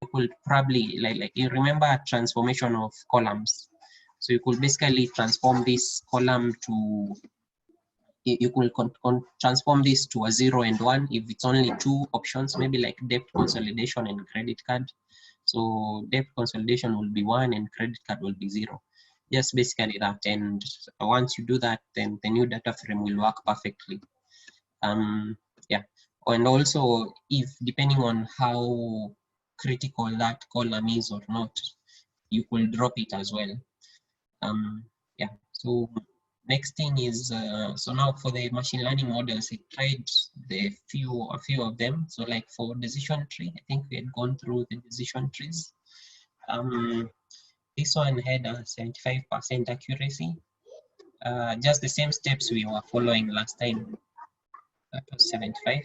you could probably, like you remember transformation of columns. So you could basically transform this column to, you could transform this to a 0 and 1 if it's only two options, maybe like debt consolidation and credit card. So debt consolidation will be 1 and credit card will be 0. Just basically that. And once you do that, then the new data frame will work perfectly. Yeah. And also, if depending on how critical that column is or not, you could drop it as well. Yeah. So next thing is, so now for the machine learning models, I tried a few of them. So like for decision tree, I think we had gone through the decision trees. This one had a 75% accuracy. Just the same steps we were following last time. That was 75.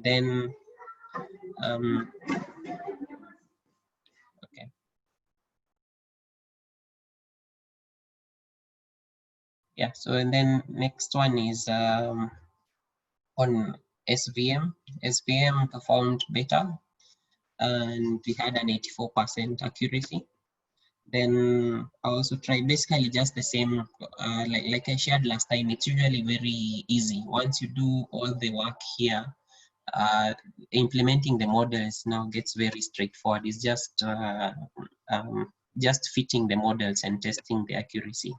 Then okay. Yeah, so and then next one is on SVM. SVM performed better and we had an 84% accuracy. Then I also tried basically just the same, like I shared last time. It's usually very easy. Once you do all the work here, implementing the models now gets very straightforward. It's just fitting the models and testing the accuracy.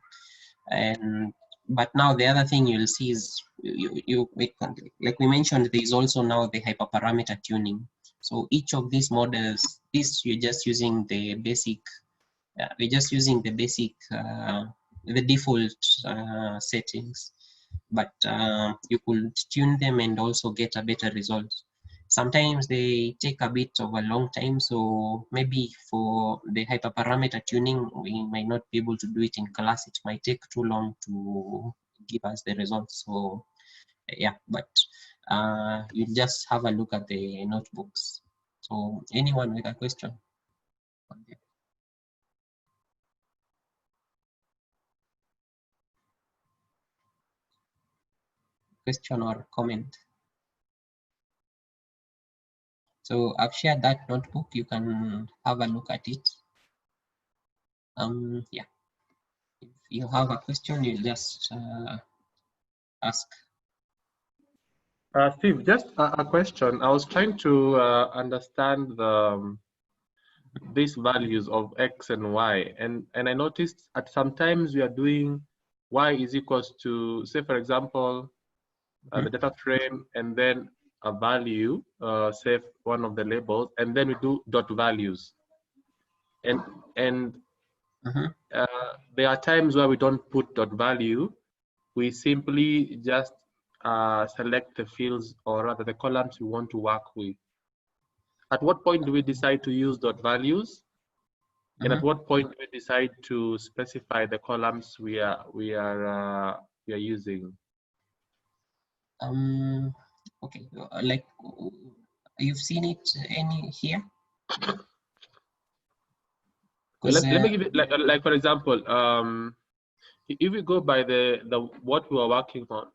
And but now the other thing you'll see is like we mentioned, there is also now the hyperparameter tuning. So each of these models, you're just using the basic. We're just using the basic, the default settings, but you could tune them and also get a better result. Sometimes they take a bit of a long time, so maybe for the hyperparameter tuning, we might not be able to do it in class. It might take too long to give us the results. So yeah, but you just have a look at the notebooks. So anyone with a question? Question or comment? So I've shared that notebook. You can have a look at it. Yeah. If you have a question, you just ask. Steve, just a question. I was trying to understand these values of X and Y, and I noticed at sometimes we are doing Y is equals to, say for example, the data frame and then a value, say one of the labels, and then we do dot values. And there are times where we don't put dot value. We simply just select the fields, or rather the columns we want to work with. At what point do we decide to use dot values? And at what point do we decide to specify the columns we are using? Okay, like you've seen it any here? Let me give it like for example, if we go by the what we are working on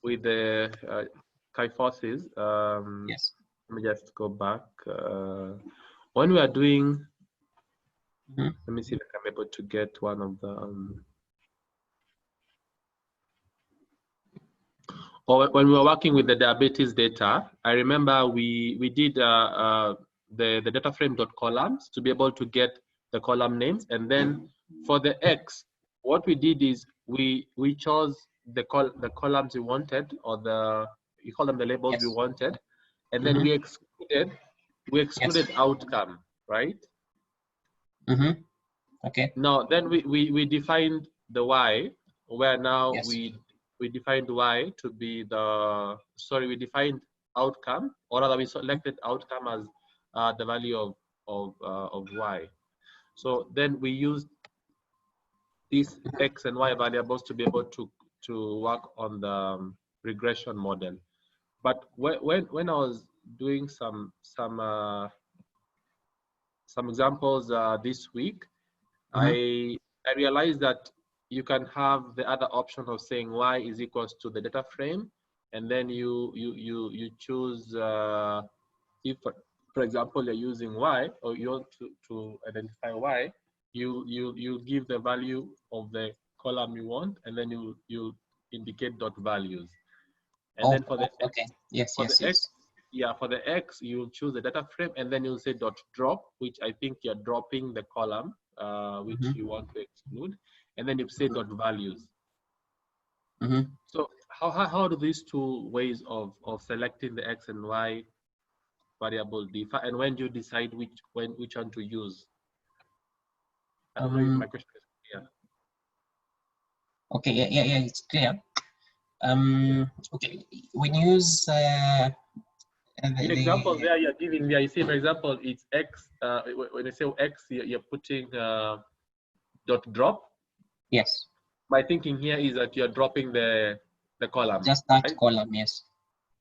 with the kyphosis, yes. let me just go back. When we are doing, let me see if I'm able to get one of the. Or when we were working with the diabetes data, I remember we did the data frame dot columns to be able to get the column names, and then for the X, what we did is we chose the columns we wanted, or you call them the labels we wanted, and then we excluded outcome, right? Okay. Now then we defined the Y, where now we defined Y to be the, sorry, we defined outcome, or rather we selected outcome as the value of Y. So then we used these X and Y variables to be able to work on the regression model. But when I was doing some examples this week, I realized that you can have the other option of saying Y is equals to the data frame, and then you choose if for example you're using y, or you want to identify y, you give the value of the column you want, and then you indicate dot values. And then for the okay, yes, for yes, the yes. X, yeah, for the X, you choose the data frame, and then you'll say dot drop, which I think you're dropping the column which you want to exclude, and then you say dot values. So how do these two ways of selecting the X and Y variable differ, and when do you decide which one to use? I don't know if my question is clear. Okay, yeah, it's clear. Okay, when you use in example there you're giving there, you see, for example, it's X. When you say X, you're putting dot drop. Yes. My thinking here is that you're dropping the column. Just that right? column, yes.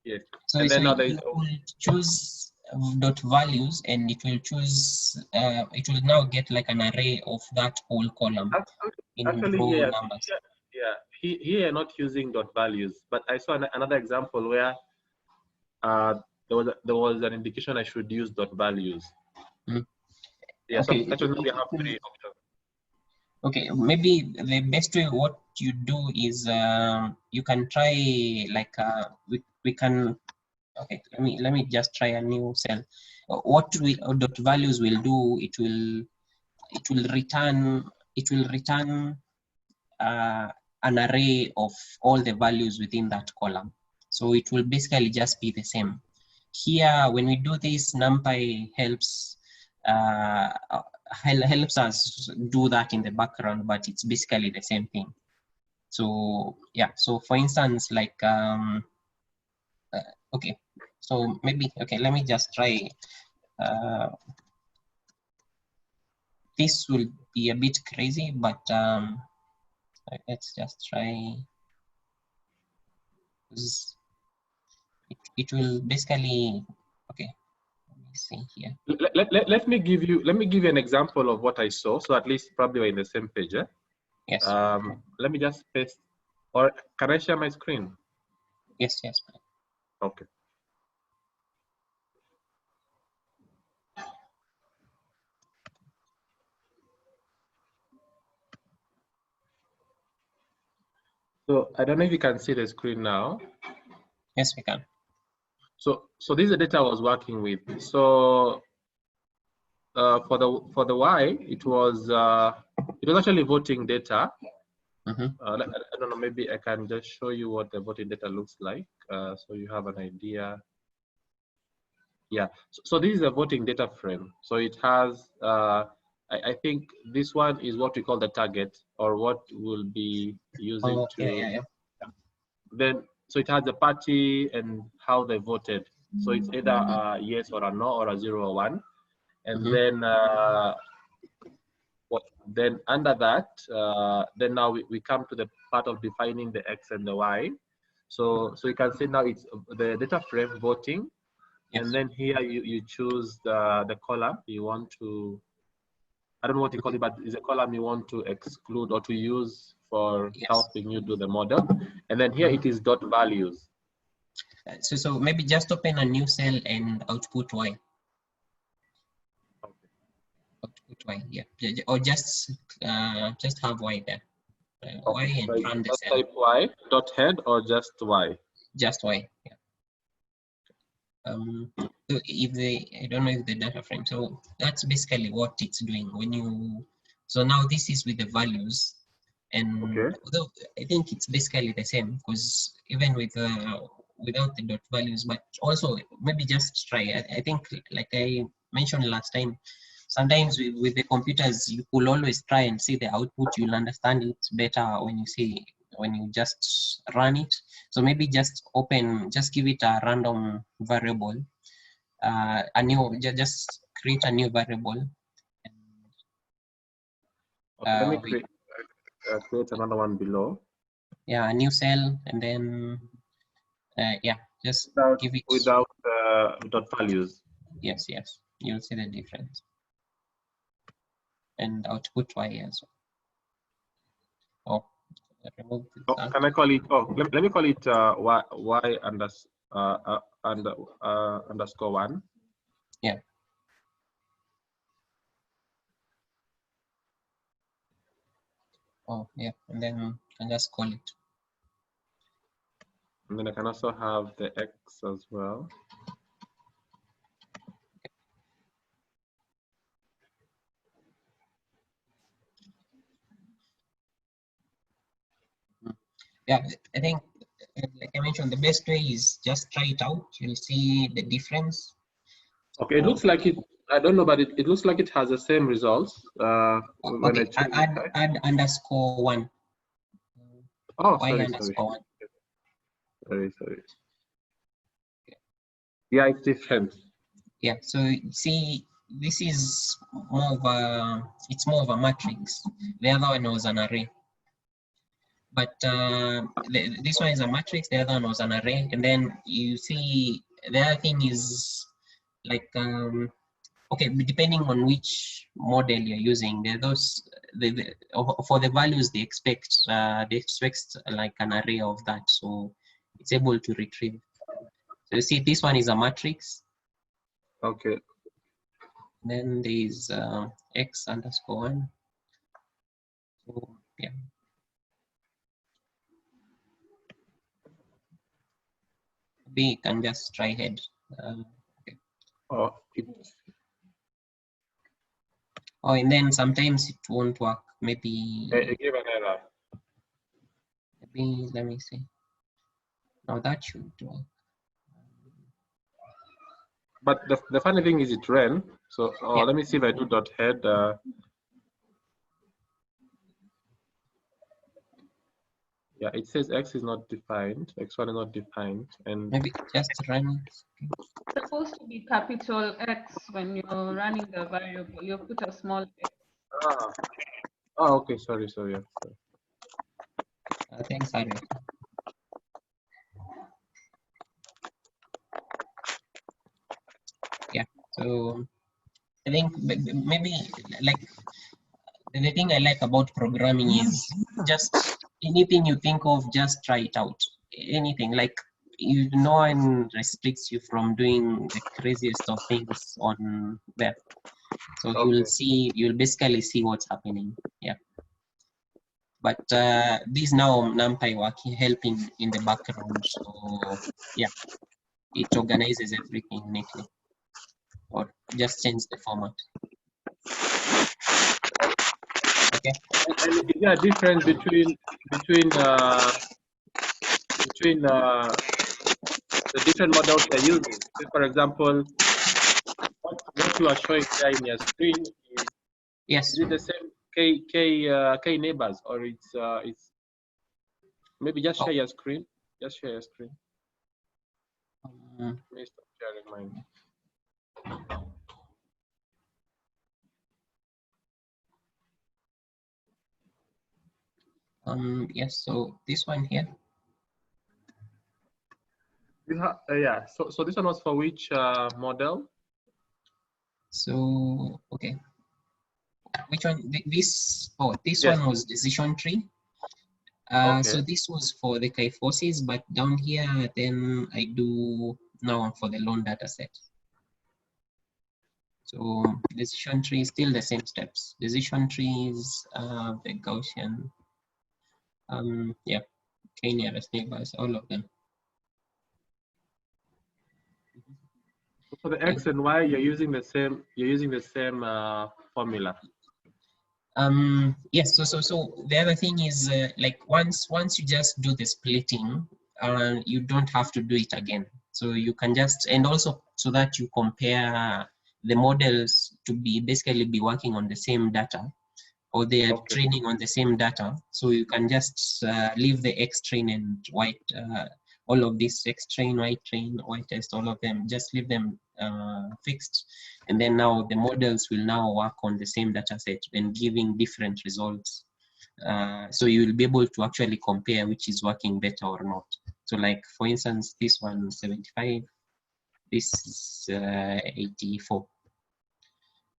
Yes. So, and then now there is, you will choose dot values, and it will choose. It will now get like an array of that whole column in row yeah, numbers. Here you're not using dot values, but I saw another example where there was an indication I should use dot values. Yeah, okay. So actually we have 3 options. Okay, maybe the best way what you do is you can try like we can. Okay, let me just try a new cell. What dot values will do? It will return an array of all the values within that column. So it will basically just be the same. Here, when we do this, NumPy helps us do that in the background, but it's basically the same thing. So yeah, so for instance, like okay, so maybe okay, let me just try. This will be a bit crazy, but let's just try. It will basically, okay, let me see here. Let me give you an example of what I saw, so at least probably we're in the same page. Yes. Let me just paste, or can I share my screen? Yes. Okay. So I don't know if you can see the screen now. Yes, we can. So this is the data I was working with. So for the Y, it was actually voting data. I don't know, maybe I can just show you what the voting data looks like, so you have an idea. Yeah, so this is a voting data frame. So it has, I think this one is what we call the target, or what we'll be using Yeah. Then, so it has the party and how they voted. So it's either a yes or a no, or a 0 or 1. And then under that, then now we come to the part of defining the X and the Y. So you can see now it's the data frame voting. Yes. And then here you choose the column you want to, I don't know what you call it, but it's a column you want to exclude or to use for helping you do the model. And then here it is dot values. So maybe just open a new cell and output Y. Okay. Output Y, yeah. Or just have Y there. Y and so run the just cell. type Y dot head or just Y? Just Y, yeah. So I don't know if the data frame, so that's basically what it's doing when you, so now this is with the values, and although I think it's basically the same, because even with without the dot values, but also maybe just try. I think like I mentioned last time, sometimes with the computers you will always try and see the output. You'll understand it better when you just run it. So maybe just give it a random variable, just create a new variable. Let me create another one below. Yeah, a new cell, and then yeah, just give it without dot values. Yes, you'll see the difference. And output Y as well. Oh, remove this Oh, can I call it? Oh, let me call it y underscore 1. Yeah. Oh, yeah, and then you can just call it. And then I can also have the x as well. Yeah, I think, like I mentioned, the best way is just try it out. You'll see the difference. Okay, it looks like it. I don't know, but it looks like it has the same results. When I change add underscore 1. Oh, Y sorry. 1. Sorry. Yeah, it's different. Yeah, so see, this is more of a, it's more of a matrix. The other one was an array. But this one is a matrix, the other one was an array. And then you see, the other thing is like, okay, depending on which model you're using, there are those, for the values they expect like an array of that. So it's able to retrieve. So you see, this one is a matrix. Okay. Then there is x underscore 1. So yeah. We can just try head. Okay. Oh, Oh, and then sometimes it won't work. Maybe it gave an error. Maybe let me see. Now that should work. But the funny thing is it ran. So Yeah. let me see if I do dot head. Yeah, it says x is not defined, x1 is not defined, and Maybe just run. It's supposed to be capital X when you're running the variable. You put a small x. Oh, okay. Sorry. Yeah, sorry. Thanks, Harry. Yeah. So I think maybe like the thing I like about programming is just anything you think of, just try it out. Anything, like no one restricts you from doing the craziest of things on there. So Okay. you'll basically see what's happening. Yeah. But this now NumPy working, helping in the background. So yeah, it organizes everything neatly. Or just change the format. Okay. And is there a difference between the different models they're using? So for example, what you are showing there in your screen is it the same k neighbors, or it's maybe just share your screen? Just share your screen. Let me stop sharing mine. Yes, so this one here. Yeah, so this one was for which model? So, okay. Which one? This Yes. one was decision tree. Okay. So this was for the kyphosis, but down here, then I do now for the lone data set. So decision tree is still the same steps. Decision trees, the Gaussian, yeah, k nearest neighbors, all of them. For the X and Y, you're using the same. You're using the same formula. Yes. So the other thing is like once you just do the splitting, you don't have to do it again. So you can just, and also so that you compare the models to be basically be working on the same data, or they are training on the same data. So you can just leave the X train and Y, all of this X train, Y train, Y test, all of them, just leave them fixed. And then now the models will now work on the same data set and giving different results. So you will be able to actually compare which is working better or not. So like, for instance, this one 75, this is 84.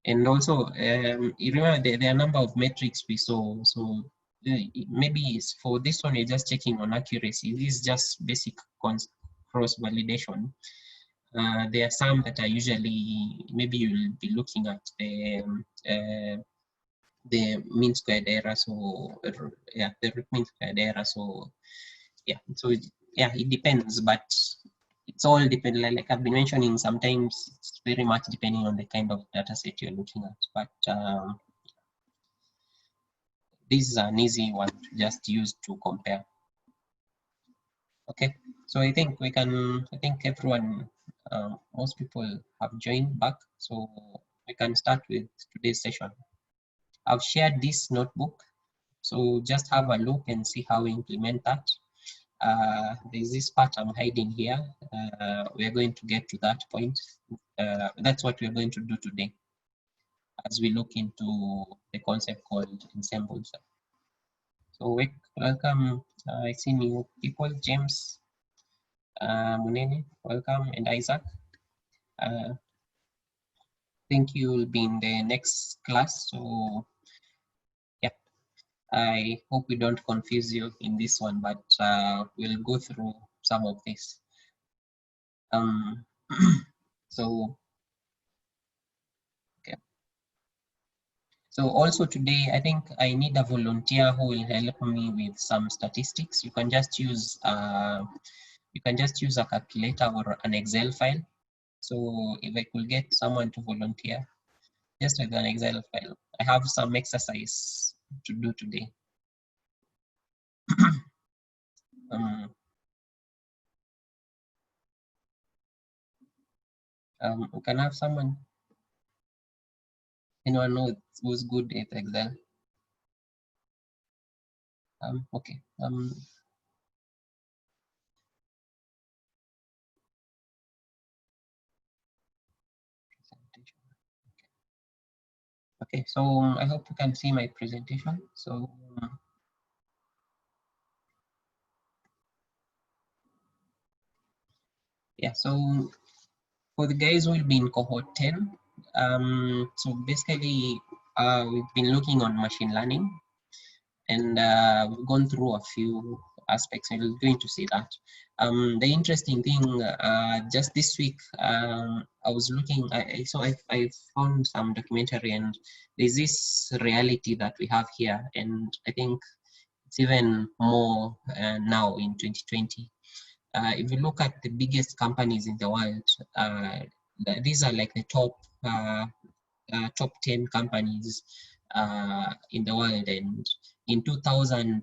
And also, you remember there are a number of metrics we saw. So maybe for this one, you're just checking on accuracy. This is just basic cross validation. There are some that are usually, maybe you'll be looking at the mean squared error, so yeah, the root mean squared error. So yeah, so yeah, it depends, but it's all depend. Like I've been mentioning, sometimes it's very much depending on the kind of data set you're looking at. But this is an easy one to just use to compare. Okay, so I think we can. I think everyone, most people have joined back, so we can start with today's session. I've shared this notebook, so just have a look and see how we implement that. There's this part I'm hiding here. We're going to get to that point. That's what we're going to do today as we look into the concept called ensembles. So welcome. I see new people, James, Munene, welcome, and Isaac. I think you'll be in the next class, so yeah, I hope we don't confuse you in this one, but we'll go through some of this. So, okay. So also today, I think I need a volunteer who will help me with some statistics. You can just use a calculator or an Excel file. So if I could get someone to volunteer, just with an Excel file, I have some exercise to do today. We can have someone. Anyone know who's good at Excel? Okay. Okay, so I hope you can see my presentation. So yeah, so for the guys who will be in cohort 10, so basically we've been looking on machine learning, and we've gone through a few aspects, and we're going to see that. The interesting thing, just this week, I was looking, I found some documentary, and there's this reality that we have here, and I think it's even more now in 2020. If you look at the biggest companies in the world, these are like the top 10 companies in the world. And in 2000,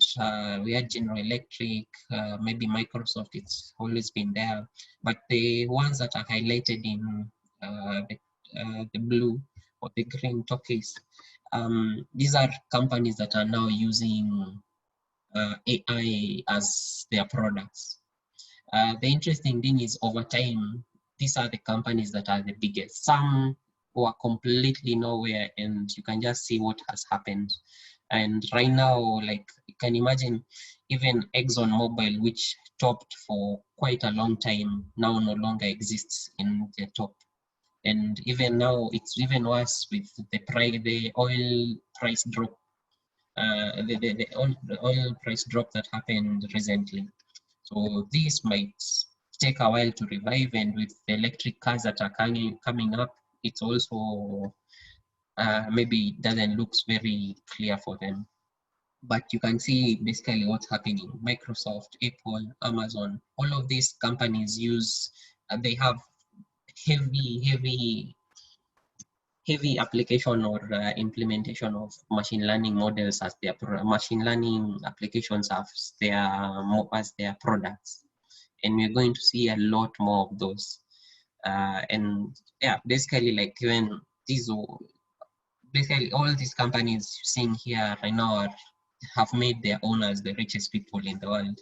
we had General Electric, maybe Microsoft, it's always been there. But the ones that are highlighted in the blue or the green turquoise, these are companies that are now using AI as their products. The interesting thing is, over time, these are the companies that are the biggest. Some who are completely nowhere, and you can just see what has happened. And right now, like you can imagine, even ExxonMobil, which topped for quite a long time, now no longer exists in the top. And even now, it's even worse with the oil price drop. The oil price drop that happened recently. So this might take a while to revive, and with the electric cars that are coming up, it's also maybe it doesn't look very clear for them. But you can see basically what's happening. Microsoft, Apple, Amazon, all of these companies use, they have heavy application or implementation of machine learning models as their machine learning applications as their products, and we're going to see a lot more of those. And yeah, basically, like even basically all these companies you're seeing here right now have made their owners the richest people in the world.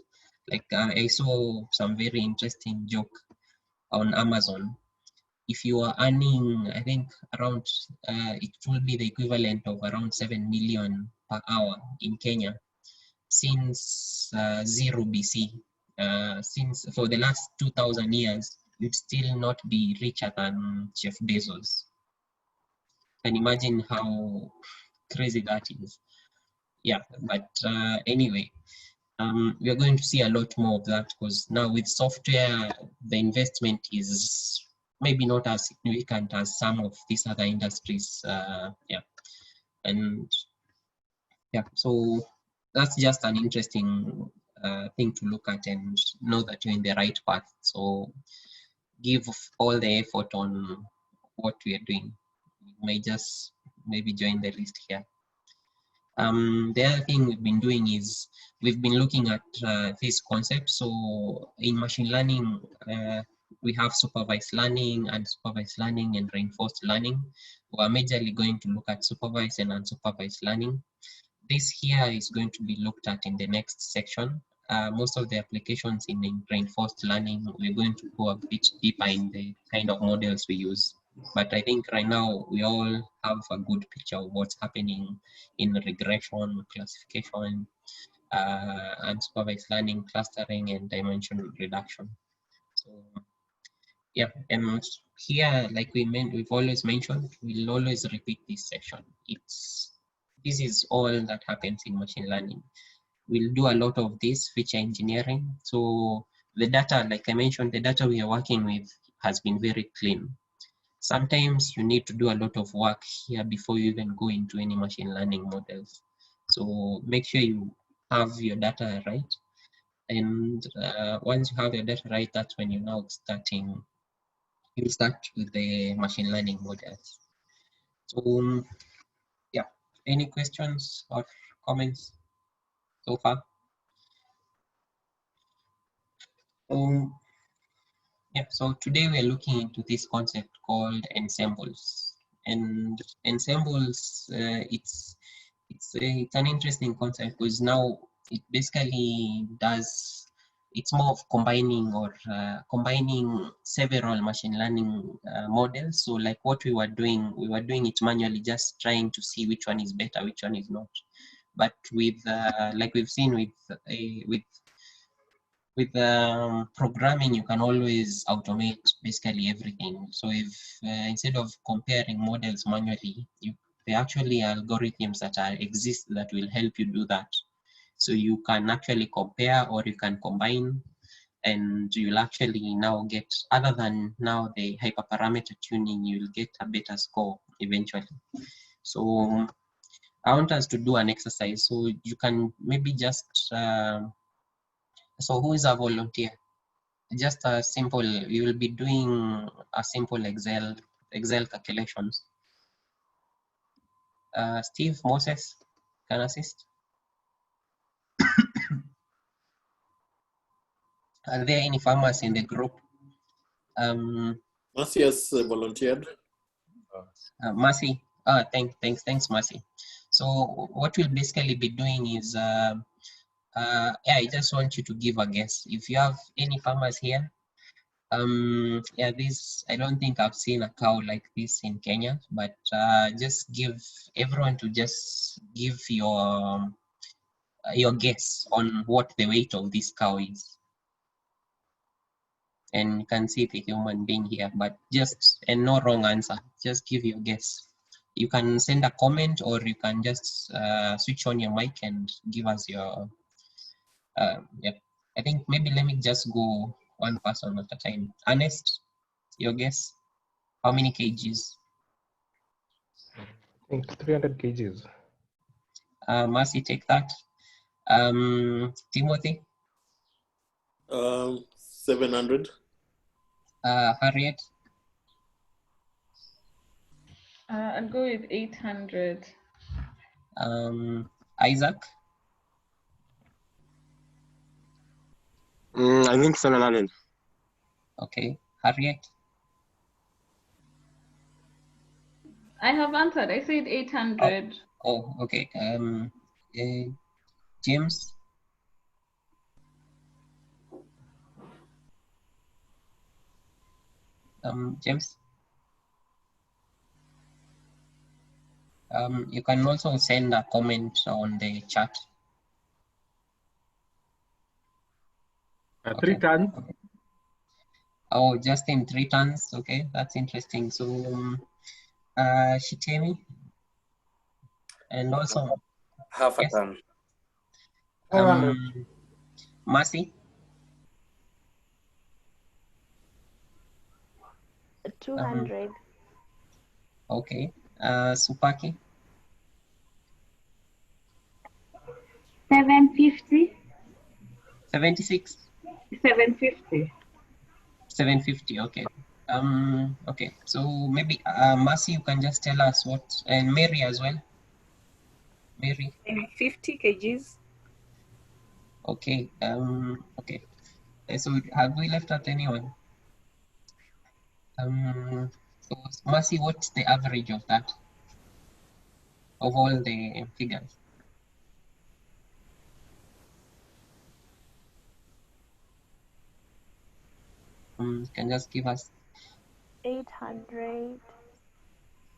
Like I saw some very interesting joke on Amazon. If you are earning, I think around, it will be the equivalent of around 7 million per hour in Kenya since 0 BC. Since for the last 2,000 years, you'd still not be richer than Jeff Bezos. And imagine how crazy that is. yeah, but anyway, we are going to see a lot more of that, because now with software, the investment is maybe not as significant as some of these other industries. Yeah, and yeah, so that's just an interesting thing to look at and know that you're in the right path. So give all the effort on what we are doing. You may just maybe join the list here. The other thing we've been doing is we've been looking at this concept. So in machine learning, we have supervised learning, unsupervised learning, and reinforced learning. We're majorly going to look at supervised and unsupervised learning. This here is going to be looked at in the next section. Most of the applications in reinforced learning, we're going to go a bit deeper in the kind of models we use. But I think right now we all have a good picture of what's happening in regression, classification, unsupervised learning, clustering, and dimension reduction. So yeah, and here, like we've always mentioned, we'll always repeat this section. This is all that happens in machine learning. We'll do a lot of this feature engineering. So the data, like I mentioned, the data we are working with has been very clean. Sometimes you need to do a lot of work here before you even go into any machine learning models. So make sure you have your data right. And once you have your data right, that's when you're now starting, you start with the machine learning models. So yeah, any questions or comments so far? Yeah, so today we're looking into this concept called ensembles. And ensembles, it's an interesting concept, because now it basically does, it's more of combining combining several machine learning models. So like what we were doing it manually, just trying to see which one is better, which one is not. But with like we've seen with programming, you can always automate basically everything. So if instead of comparing models manually, there are actually algorithms that exist that will help you do that. So you can actually compare, or you can combine, and you'll actually now get, other than now the hyperparameter tuning, you'll get a better score eventually. So I want us to do an exercise. So you can maybe just, so who is a volunteer? Just a simple, you will be doing a simple Excel calculations. Steve, Moses, can assist? Are there any farmers in the group? Mercy has volunteered. Mercy, thanks, Mercy. So what we'll basically be doing is, yeah, I just want you to give a guess. If you have any farmers here, yeah, this, I don't think I've seen a cow like this in Kenya, but just give everyone to just give your guess on what the weight of this cow is. And you can see the human being here, but just, and no wrong answer, just give your guess. You can send a comment, or you can just switch on your mic and give us your, yeah. I think maybe let me just go one person at a time. Ernest, your guess? How many kgs? I think 300 kgs. Mercy, take that. Timothy? 700. Harriet? I'll go with 800. Isaac? I think 700. Okay. Harriet? I have answered. I said 800. Oh, okay. James? James? You can also send a comment on the chat. 3 tons. Okay. Oh, just in 3 tons. Okay, that's interesting. So, Shitemi, and also Half a Yes. ton. 400. Mercy, 200. okay. Supaki, 750. 76, 750. 750, okay. Okay, so maybe Mercy, you can just tell us what, and Mary as well. Mary, 50 kgs. okay. Okay. So have we left out anyone? So Mercy, what's the average of that, of all the figures? Can just give us 800.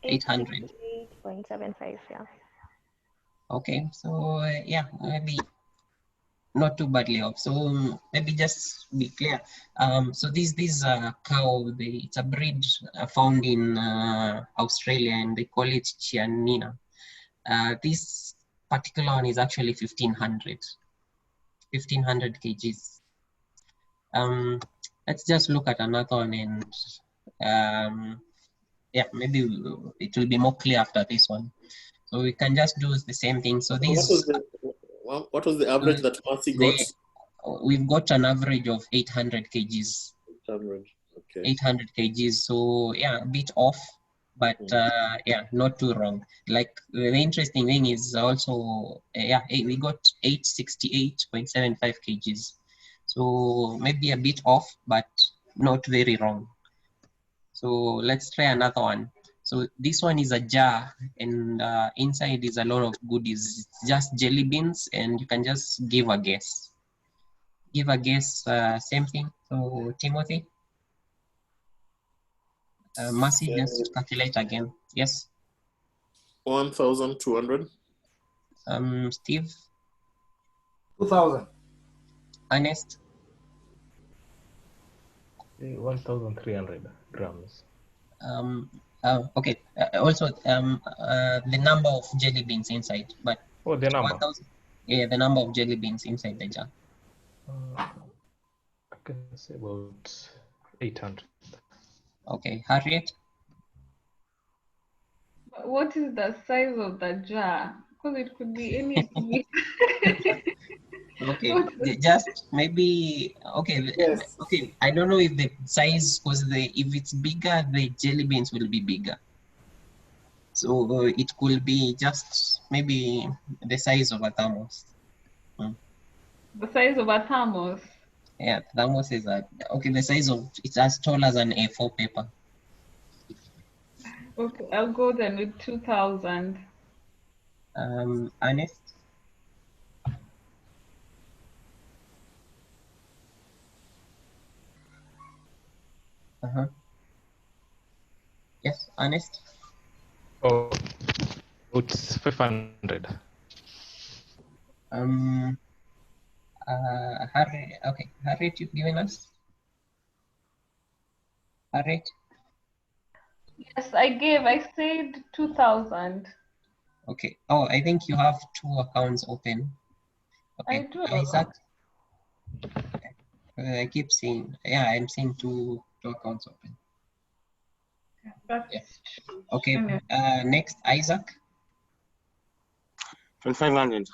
800. 8.75, yeah. Okay, so yeah, maybe not too badly off. So maybe just be clear. So this cow, it's a breed found in Australia, and they call it Chianina. This particular one is actually 1500 kgs. Let's just look at another one, and yeah, maybe it will be more clear after this one. So we can just do the same thing. So these, what was the average that Mercy got? We've got an average of 800 kgs. 800, okay. 800 kgs. So yeah, a bit off, but yeah, not too wrong. Like the interesting thing is also, yeah, we got 868.75 kgs. So maybe a bit off, but not very wrong. So let's try another one. So this one is a jar, and inside is a lot of goodies. It's just jelly beans, and you can just give a guess. Give a guess, same thing. So Timothy, Mercy, just calculate again. Yes. 1,200. Steve. 2,000. Ernest. 1,300 grams. Okay. Also, the number of jelly beans inside, but oh, the number. 1,000. Yeah, the number of jelly beans inside the jar. I can say about 800. Okay, Harriet. What is the size of the jar? Because it could be anything. Okay, just maybe okay. Yes. Okay, I don't know if the size, because if it's bigger, the jelly beans will be bigger. So it could be just maybe the size of a thermos. The size of a thermos. Yeah, thermos is okay. The size of it's as tall as an A4 paper. Okay, I'll go then with 2,000. Ernest. Yes, Ernest. Oh, it's 500. Harriet. Okay, Harriet, you've given us. Harriet. Yes, I said 2,000. Okay. Oh, I think you have two accounts open. Okay. I do. Isaac. I keep seeing. Yeah, I'm seeing two accounts open. That's yeah. Okay. Next, Isaac. 2,500.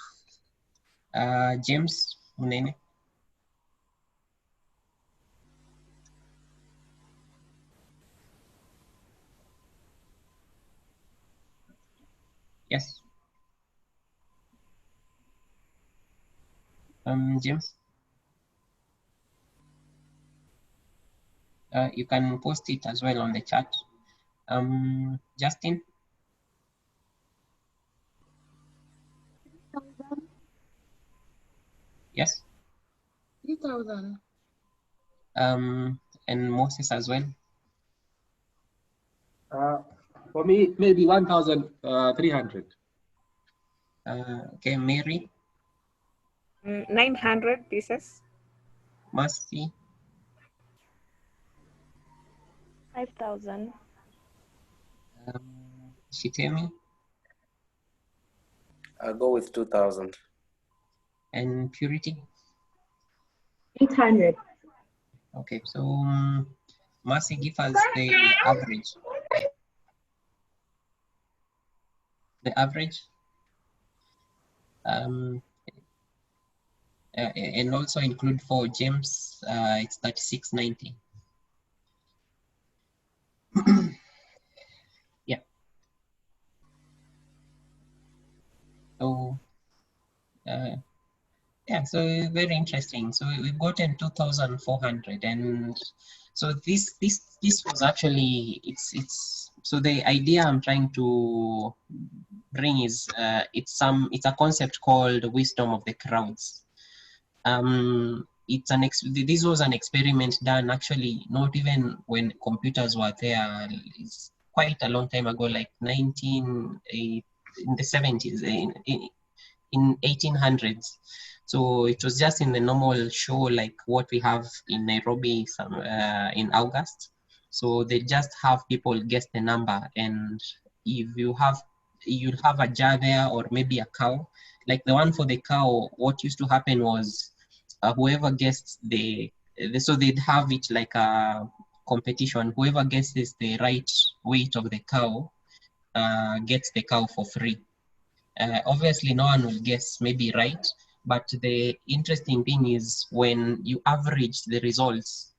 James Munene. Yes. James. You can post it as well on the chat. Justin. 3,000. Yes. 3,000. And Moses as well. For me, maybe 1,300. Okay, Mary. 900 pieces. Mercy. 5,000. Shitemi. I'll go with 2,000. And purity? 800. Okay, so Marcy, give us the average. The average. And also include for James, it's 3690. Yeah. So yeah, so very interesting. So we've gotten 2,400, and so this was actually it's so the idea I'm trying to bring is it's a concept called wisdom of the crowds. This was an experiment done actually not even when computers were there. It's quite a long time ago, like in the 70s, in 1800s. So it was just in the normal show like what we have in Nairobi in August. So they just have people guess the number, and if you'll have a jar there or maybe a cow. Like the one for the cow, what used to happen was whoever guessed so they'd have it like a competition. Whoever guesses the right weight of the cow gets the cow for free. Obviously, no one will guess maybe right, but the interesting thing is when you average the results,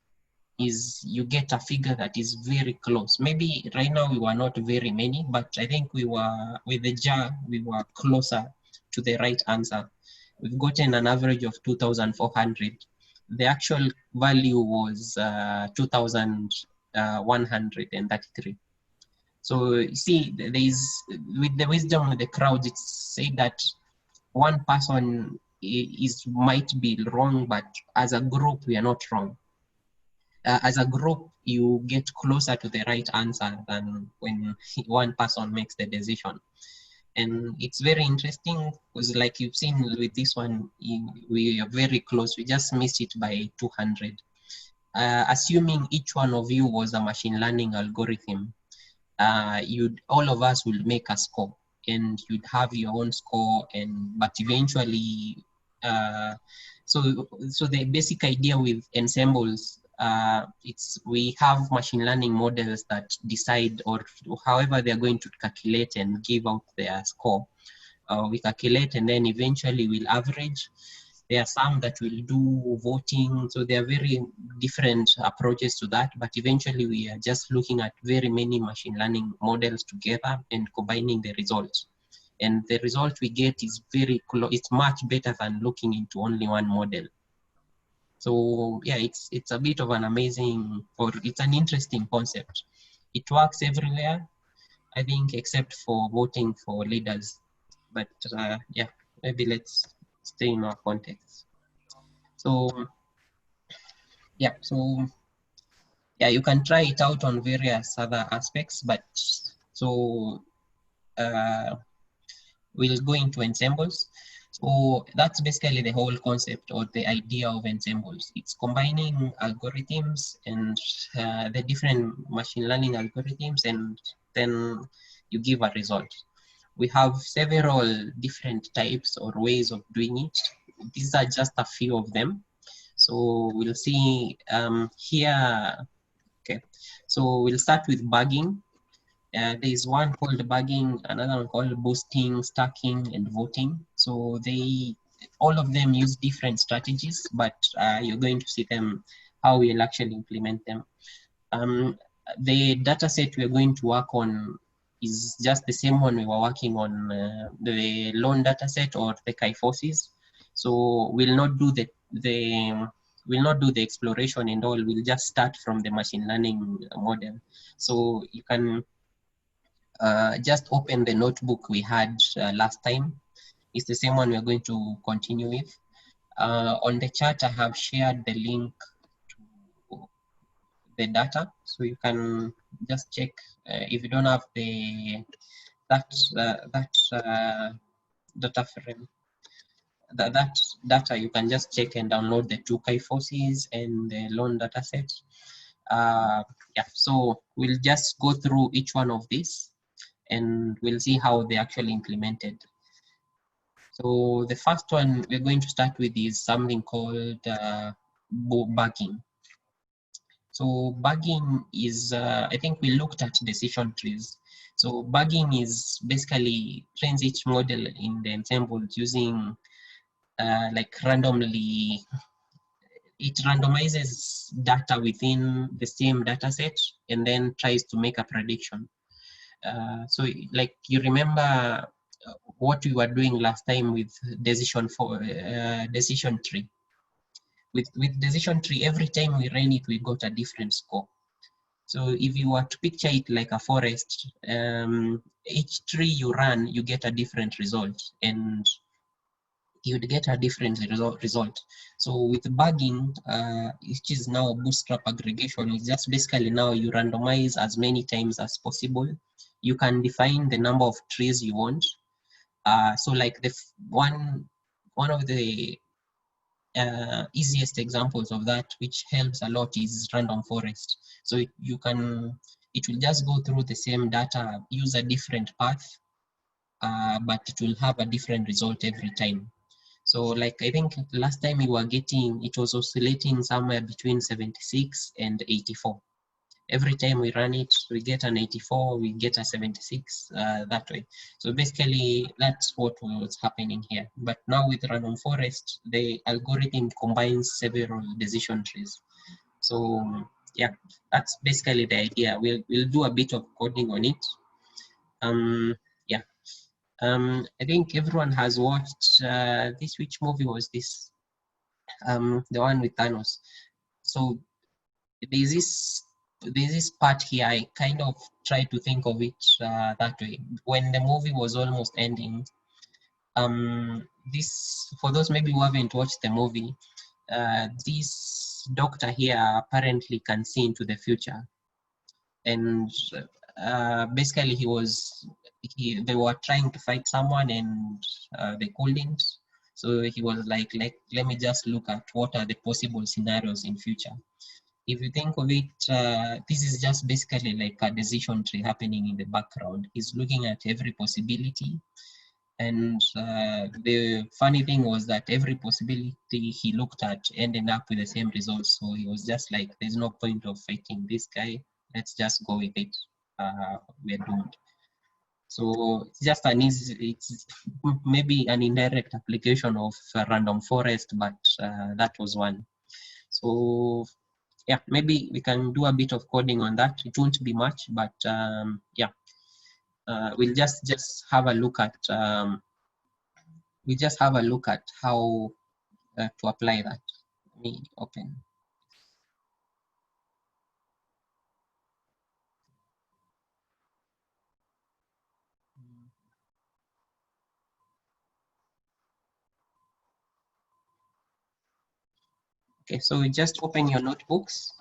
is you get a figure that is very close. Maybe right now we were not very many, but I think we were, with the jar, we were closer to the right answer. We've gotten an average of 2,400. The actual value was 2,133. So you see, with the wisdom of the crowd, it's said that one person might be wrong, but as a group, we are not wrong. As a group, you get closer to the right answer than when one person makes the decision. And it's very interesting because, like you've seen with this one, we are very close. We just missed it by 200. Assuming each one of you was a machine learning algorithm, all of us will make a score, and you'd have your own score, but eventually so the basic idea with ensembles, we have machine learning models that decide, or however they're going to calculate and give out their score. We calculate and then eventually we'll average. There are some that will do voting, so there are very different approaches to that, but eventually we are just looking at very many machine learning models together and combining the results. And the result we get is very close. It's much better than looking into only one model. So yeah, it's a bit of an amazing, or it's an interesting concept. It works everywhere, I think, except for voting for leaders. But yeah, maybe let's stay in our context. So yeah, you can try it out on various other aspects, but so we'll go into ensembles. So that's basically the whole concept or the idea of ensembles. It's combining algorithms and the different machine learning algorithms, and then you give a result. We have several different types or ways of doing it. These are just a few of them. So we'll see here. Okay, so we'll start with bugging. There is one called bugging, another one called boosting, stacking, and voting. So all of them use different strategies, but you're going to see them, how we'll actually implement them. The data set we're going to work on is just the same one we were working on, the loan data set or the kyphosis. So we'll not do we'll not do the exploration and all. We'll just start from the machine learning model. So you can just open the notebook we had last time. It's the same one we're going to continue with. On the chat, I have shared the link to the data, so you can just check if you don't have that data frame. That data, you can just check and download the two kyphosis and the loan data set. Yeah, so we'll just go through each one of these and we'll see how they actually implemented. So the first one we're going to start with is something called bugging. So bugging is, I think we looked at decision trees. So bugging is basically trains each model in the ensemble using like randomly, it randomizes data within the same data set and then tries to make a prediction. So like you remember what we were doing last time with decision tree. With decision tree, every time we ran it, we got a different score. So if you were to picture it like a forest, each tree you run, you get a different result, and you'd get a different result. So with bugging, which is now bootstrap aggregation, it's just basically now you randomize as many times as possible. You can define the number of trees you want. So like the one of the easiest examples of that, which helps a lot, is random forest. So it will just go through the same data, use a different path, but it will have a different result every time. So like I think last time we were getting, it was oscillating somewhere between 76 and 84. Every time we run it, we get an 84, we get a 76 that way. So basically that's what was happening here. But now with random forest, the algorithm combines several decision trees. So yeah, that's basically the idea. We'll do a bit of coding on it. Yeah. I think everyone has watched this. Which movie was this? The one with Thanos. So there's this part here. I kind of try to think of it that way. When the movie was almost ending, this, for those maybe who haven't watched the movie, this doctor here apparently can see into the future, and basically they were trying to fight someone and they couldn't. So he was like, let me just look at what are the possible scenarios in future. If you think of it, this is just basically like a decision tree happening in the background. He's looking at every possibility. And the funny thing was that every possibility he looked at ended up with the same results. So he was just like, there's no point of fighting this guy. Let's just go with it. We're doomed. So it's just it's maybe an indirect application of random forest, but that was one. So yeah, maybe we can do a bit of coding on that. It won't be much, but yeah, we'll just have a look at how to apply that. Let me open. Okay, so we just open your notebooks.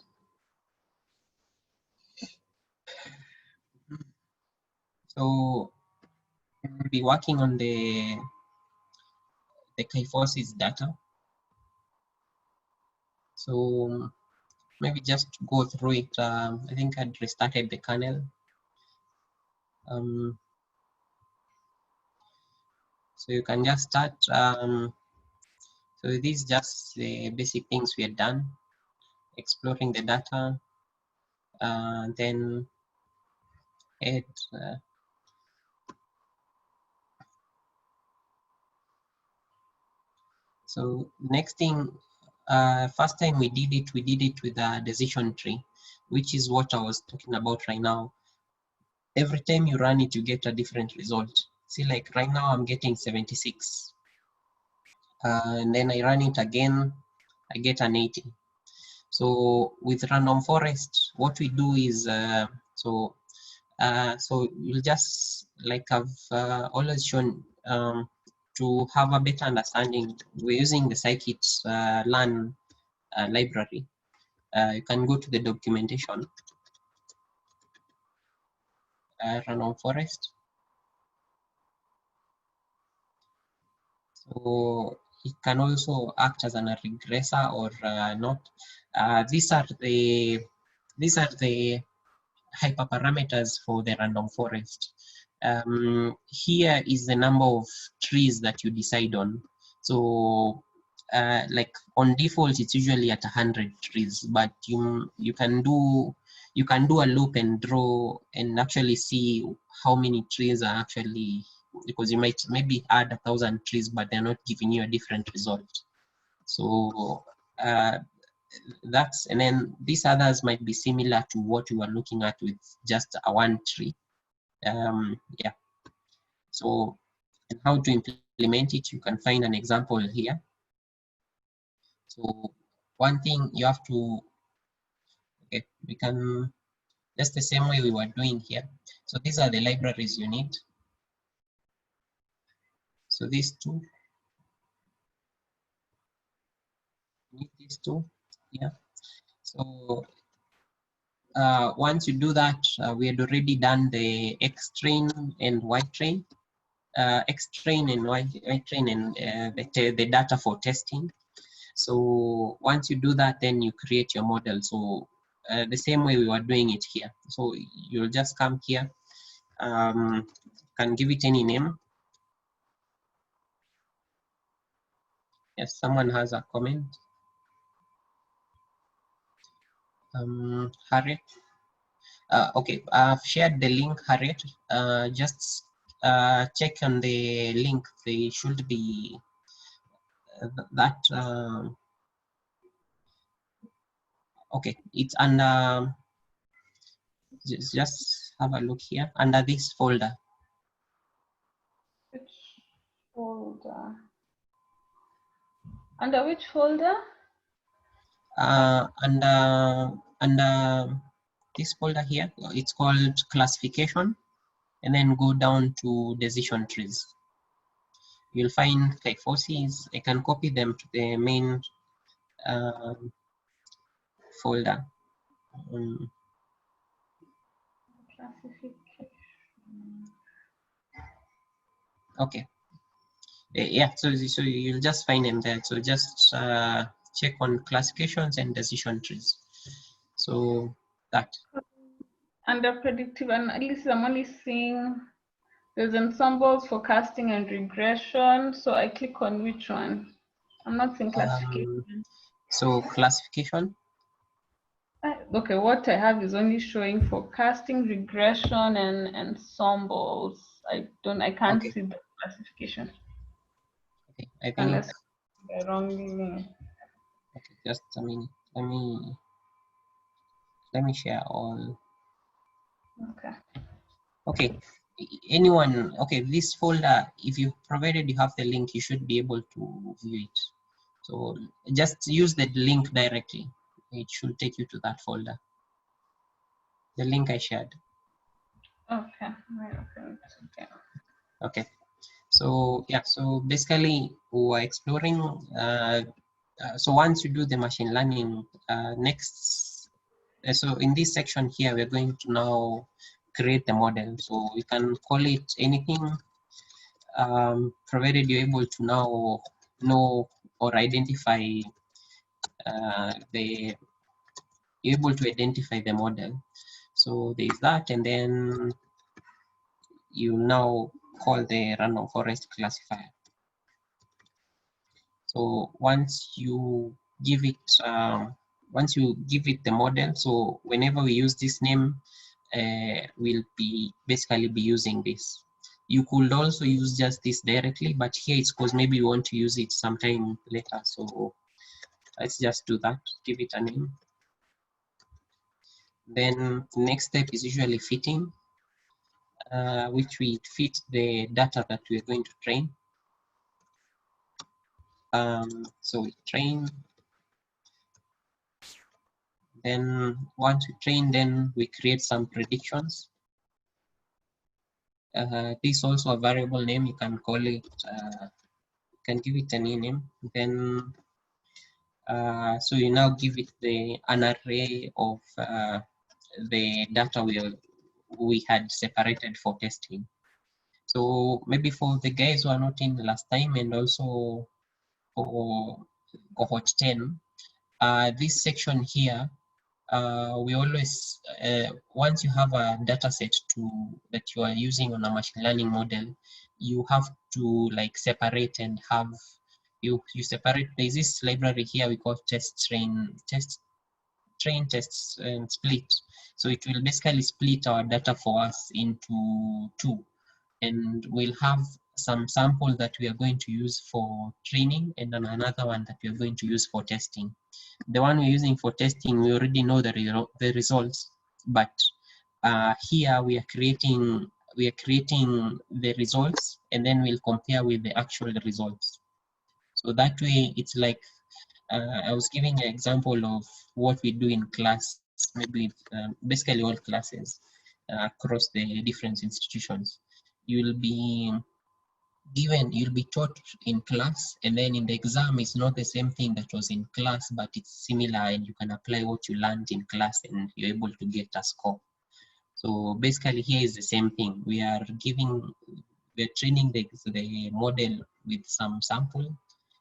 So we'll be working on the kyphosis data. So maybe just go through it. I think I'd restarted the kernel. So you can just start. So these just the basic things we had done, exploring the data, then add. So next thing, first time we did it with a decision tree, which is what I was talking about right now. Every time you run it, you get a different result. See, like right now I'm getting 76. And then I run it again, I get an 80. So with random forest, what we do is, so you'll just like I've always shown, to have a better understanding, we're using the scikit-learn library. You can go to the documentation, random forest. So it can also act as a regressor or not. These are the hyperparameters for the random forest. Here is the number of trees that you decide on. So like on default, it's usually at 100 trees, but you can do a loop and draw and actually see how many trees are actually, because you might maybe add 1,000 trees, but they're not giving you a different result. So and then these others might be similar to what you are looking at with just a one tree. Yeah. So, and how to implement it, you can find an example here. So one thing you have to, okay, we can, that's the same way we were doing here. So these are the libraries you need. So these two, you need these two, yeah. So once you do that, we had already done the X train and Y train. X train and Y train and the data for testing. So once you do that, then you create your model. So the same way we were doing it here. So you'll just come here, can give it any name. Yes, someone has a comment. Harriet. Okay, I've shared the link, Harriet. Just check on the link. They should be that. Okay, it's under. Just have a look here under this folder. Which folder? Under which folder? Under this folder here, it's called classification, and then go down to decision trees. You'll find kyphosis. I can copy them to the main folder. Okay. Yeah, so you'll just find them there. So just check on classifications and decision trees. So that. Under predictive analysis, I'm only seeing there's ensembles, forecasting, and regression. So I click on which one? I'm not seeing classification. So classification. Okay, what I have is only showing forecasting, regression, and ensembles. I can't see the classification. Okay, I think unless the wrong link. Okay, just a minute. Let me share all. Okay. Okay. Anyone? Okay, this folder. If you provided you have the link, you should be able to view it. So just use the link directly. It should take you to that folder. The link I shared. Okay. Okay. So yeah. So basically, we're exploring. So once you do the machine learning, next. So in this section here, we're going to now create the model. So we can call it anything, provided you're able to now know or identify you're able to identify the model. So there's that, and then you now call the random forest classifier. So once you give it the model, so whenever we use this name, we'll basically be using this. You could also use just this directly, but here it's because maybe you want to use it sometime later. So let's just do that, give it a name. Then next step is usually fitting, which we fit the data that we're going to train. So we train. Then once we train, then we create some predictions. This is also a variable name. You can call it, you can give it any name. Then, so you now give it an array of the data we had separated for testing. So maybe for the guys who are not in last time, and also for cohort 10, this section here, we always, once you have a data set that you are using on a machine learning model, you have to like separate and have, you separate. There's this library here we call test tests and split. So it will basically split our data for us into two, and we'll have some sample that we are going to use for training and then another one that we are going to use for testing. The one we're using for testing, we already know the results, but here we are creating the results, and then we'll compare with the actual results. So that way, it's like I was giving an example of what we do in class, maybe basically all classes across the different institutions. You'll be taught in class, and then in the exam it's not the same thing that was in class, but it's similar, and you can apply what you learned in class and you're able to get a score. So basically here is the same thing. We're training the model with some sample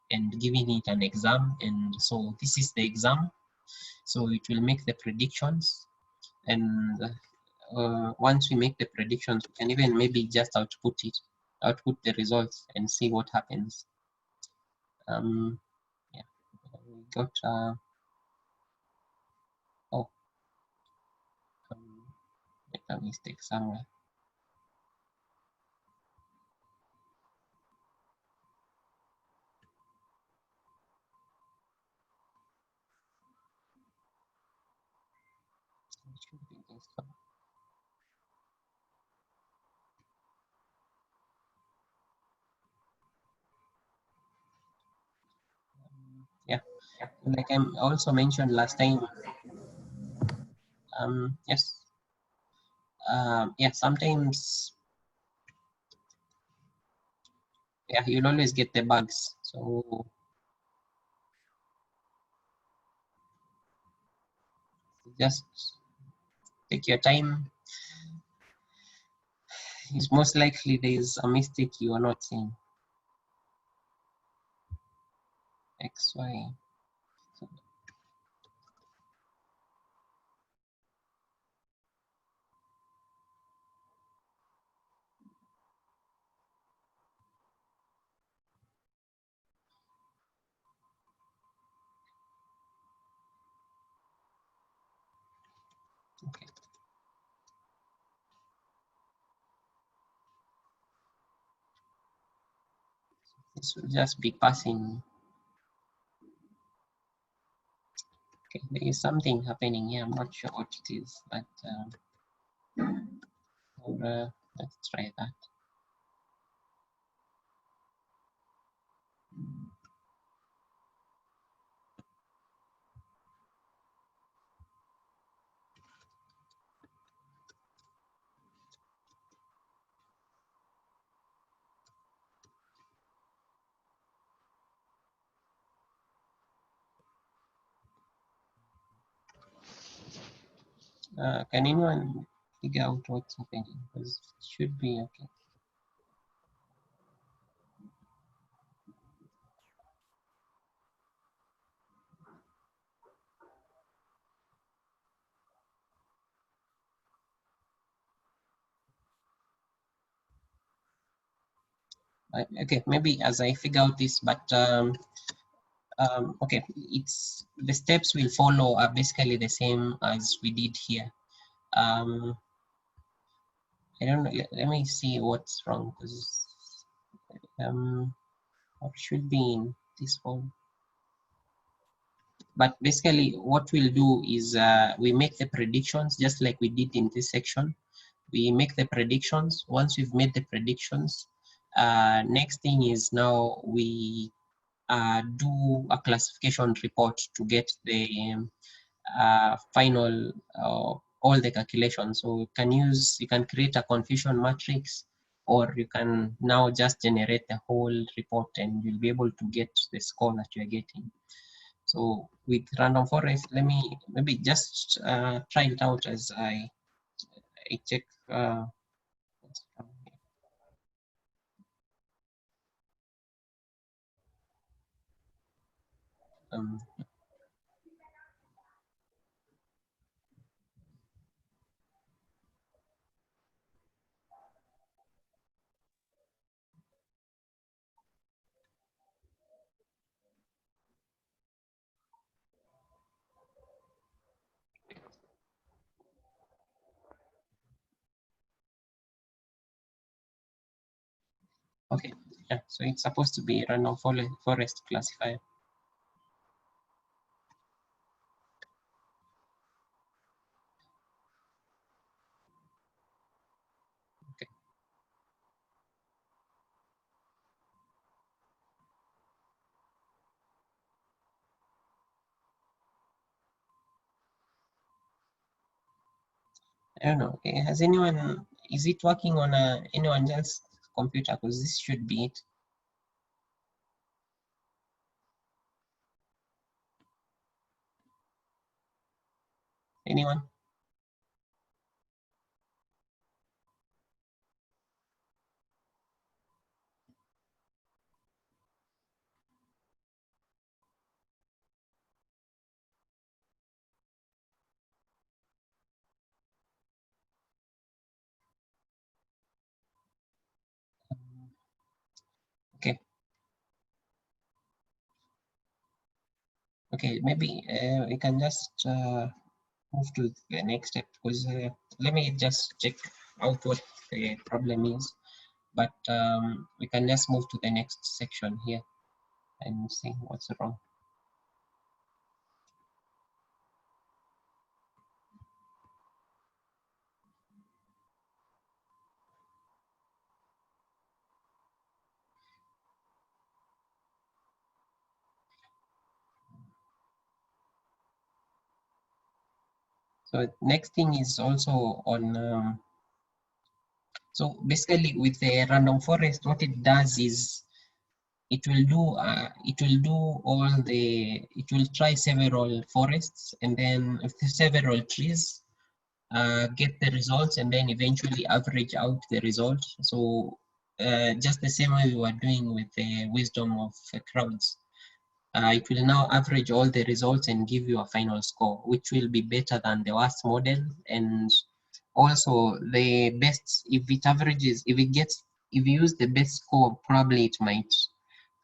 and giving it an exam, and so this is the exam. So it will make the predictions, and once we make the predictions, we can even maybe just output the results and see what happens. Yeah, we got make a mistake somewhere. It should be this one. Yeah, like I also mentioned last time. Yes. Yeah, sometimes, yeah, you'll always get the bugs. So just take your time. It's most likely there's a mistake you are not seeing. X, Y. So, okay. This will just be passing. Okay, there is something happening here. I'm not sure what it is, but let's try that. Can anyone figure out what's happening? Because it should be okay. Okay, maybe as I figure out this, but okay, it's the steps we'll follow are basically the same as we did here. I don't know. Let me see what's wrong, because or should be in this form. But basically, what we'll do is we make the predictions just like we did in this section. We make the predictions. Once we've made the predictions, next thing is now we do a classification report to get the final all the calculations. So you can create a confusion matrix, or you can now just generate the whole report and you'll be able to get the score that you're getting. So with random forest, let me maybe just try it out as I check. Okay, yeah, so it's supposed to be random forest classifier. Okay. I don't know. Has anyone, is it working on anyone else's computer? Because this should be it. Anyone? Okay. Okay, maybe we can just move to the next step, because let me just check out what the problem is. But we can just move to the next section here and see what's wrong. So next thing is also on, so basically with the random forest, what it does is it will try several forests, and then if the several trees, get the results, and then eventually average out the results. So just the same way we were doing with the wisdom of crowds. It will now average all the results and give you a final score, which will be better than the worst model. And also the best, if it averages, if you use the best score, probably it might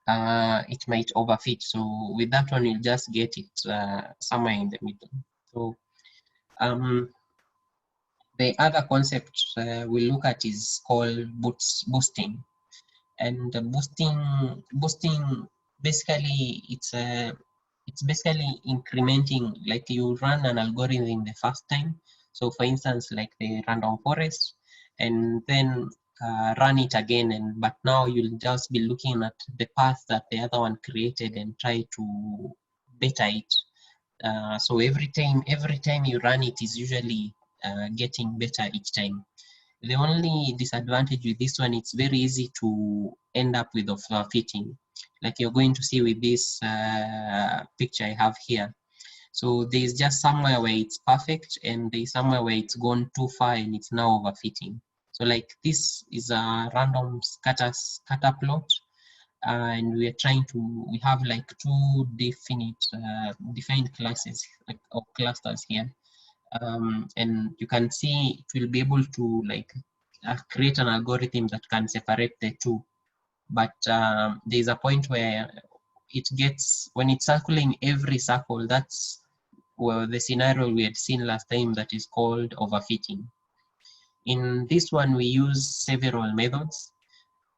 overfit. So with that one, you'll just get it somewhere in the middle. So the other concept we look at is called boosting. And boosting basically it's basically incrementing, like you run an algorithm the first time. So for instance, like the random forest, and then run it again, but now you'll just be looking at the path that the other one created and try to better it. So every time you run it is usually getting better each time. The only disadvantage with this one, it's very easy to end up with overfitting, like you're going to see with this picture I have here. So there's just somewhere where it's perfect, and there's somewhere where it's gone too far and it's now overfitting. So like this is a random scatter plot, and we have like two defined classes, like, or clusters here. And you can see it will be able to like create an algorithm that can separate the two. But there's a point where it gets, when it's circling every circle, that's well, the scenario we had seen last time, that is called overfitting. In this one, we use several methods.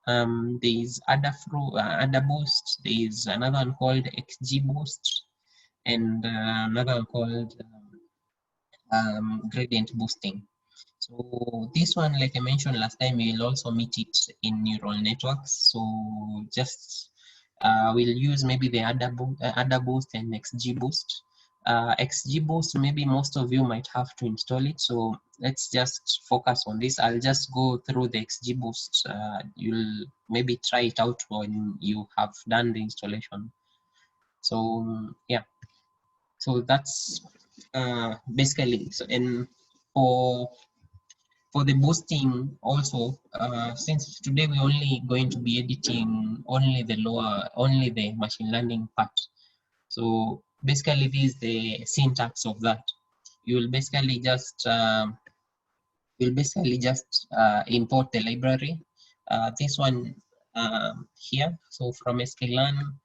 There is AdaBoost, there is another one called XGBoost, and another one called gradient boosting. So this one, like I mentioned last time, we'll also meet it in neural networks. So just we'll use maybe the AdaBoost and XGBoost. XGBoost, maybe most of you might have to install it. So let's just focus on this. I'll just go through the XGBoost. You'll maybe try it out when you have done the installation. So yeah, so that's basically so. And for the boosting also, since today we're only going to be editing only the machine learning part. So basically this is the syntax of that. You will basically just import the library. This one here. So from sklearn,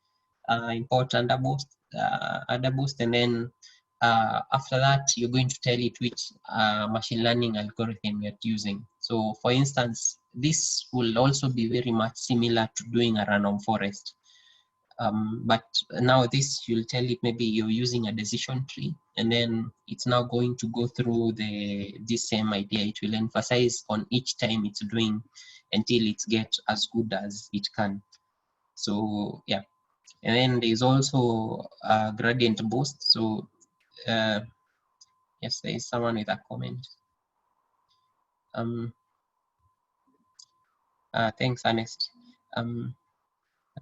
import AdaBoost, and then after that, you're going to tell it which machine learning algorithm you're using. So for instance, this will also be very much similar to doing a random forest. But now this, you'll tell it maybe you're using a decision tree, and then it's now going to go through this same idea. It will emphasize on each time it's doing until it gets as good as it can. So yeah, and then there's also a gradient boost. So yes, there is someone with a comment. Thanks, Ernest. I'd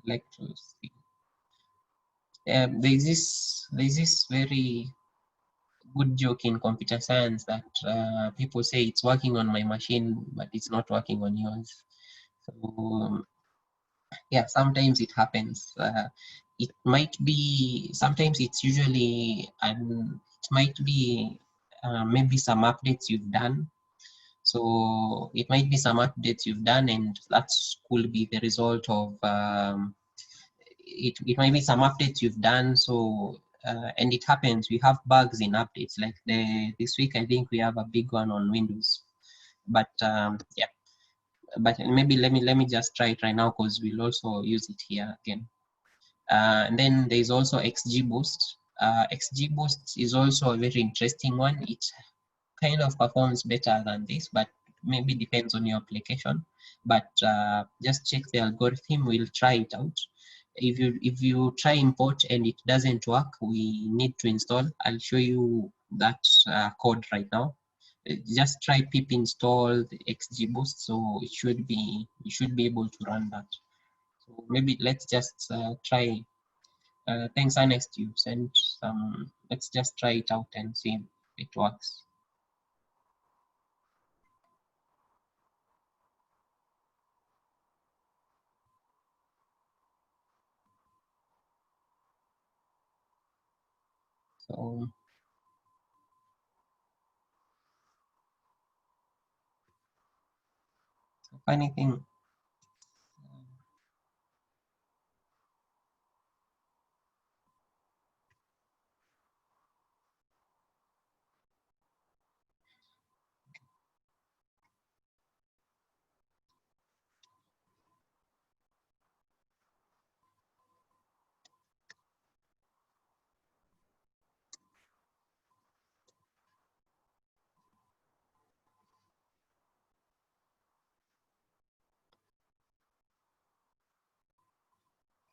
like to see. There's this very good joke in computer science that people say it's working on my machine, but it's not working on yours. So yeah, sometimes it happens. It might be, sometimes it's usually, it might be maybe some updates you've done. So it might be some updates you've done, and that could be the result of it might be some updates you've done. So and it happens, we have bugs in updates, like this week I think we have a big one on Windows. But yeah, but maybe let me just try it right now, because we'll also use it here again. And then there's also XGBoost. XGBoost is also a very interesting one. It kind of performs better than this, but maybe depends on your application. But just check the algorithm, we'll try it out. If you try import and it doesn't work, we need to install. I'll show you that code right now. Just try pip install the XGBoost, so you should be able to run that. So maybe let's just try. Thanks, Ernest, you sent some. Let's just try it out and see if it works. So funny thing.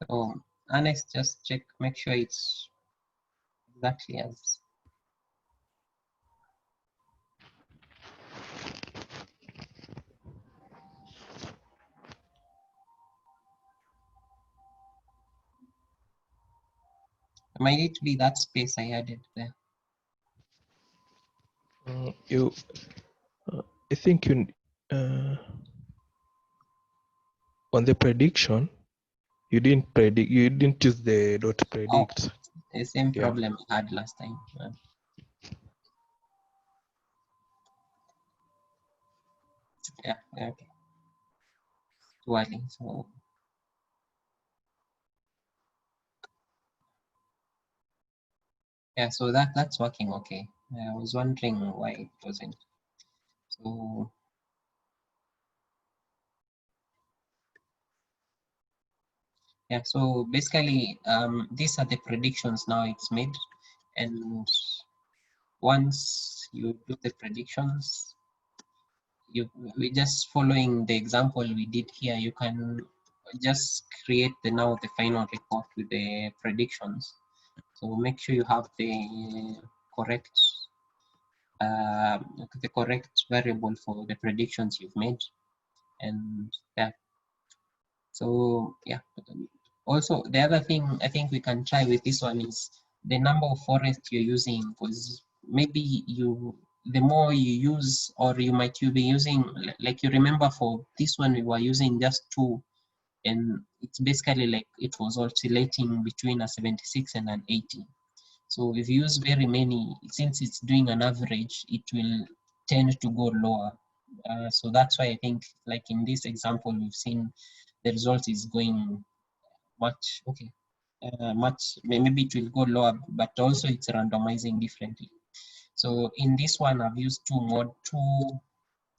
So Ernest, just check, make sure it's exactly as. Might it be that space I added there? I think you on the prediction, you didn't predict. You didn't use the dot predict. Oh, the same problem I had last time. Yeah, okay. Too early, so. Yeah, so that's working okay. I was wondering why it wasn't. So yeah, so basically these are the predictions now it's made, and once you do the predictions, we just following the example we did here, you can just create the final report with the predictions. So make sure you have the correct variable for the predictions you've made, and yeah. So yeah, also the other thing I think we can try with this one is the number of forests you're using, because maybe the more you use, or you be using, like you remember for this one we were using just 2, and it's basically like it was oscillating between a 76 and an 80. So if you use very many, since it's doing an average, it will tend to go lower. So that's why I think, like in this example, we've seen the result is going much, okay, maybe it will go lower, but also it's randomizing differently. So in this one, I've used two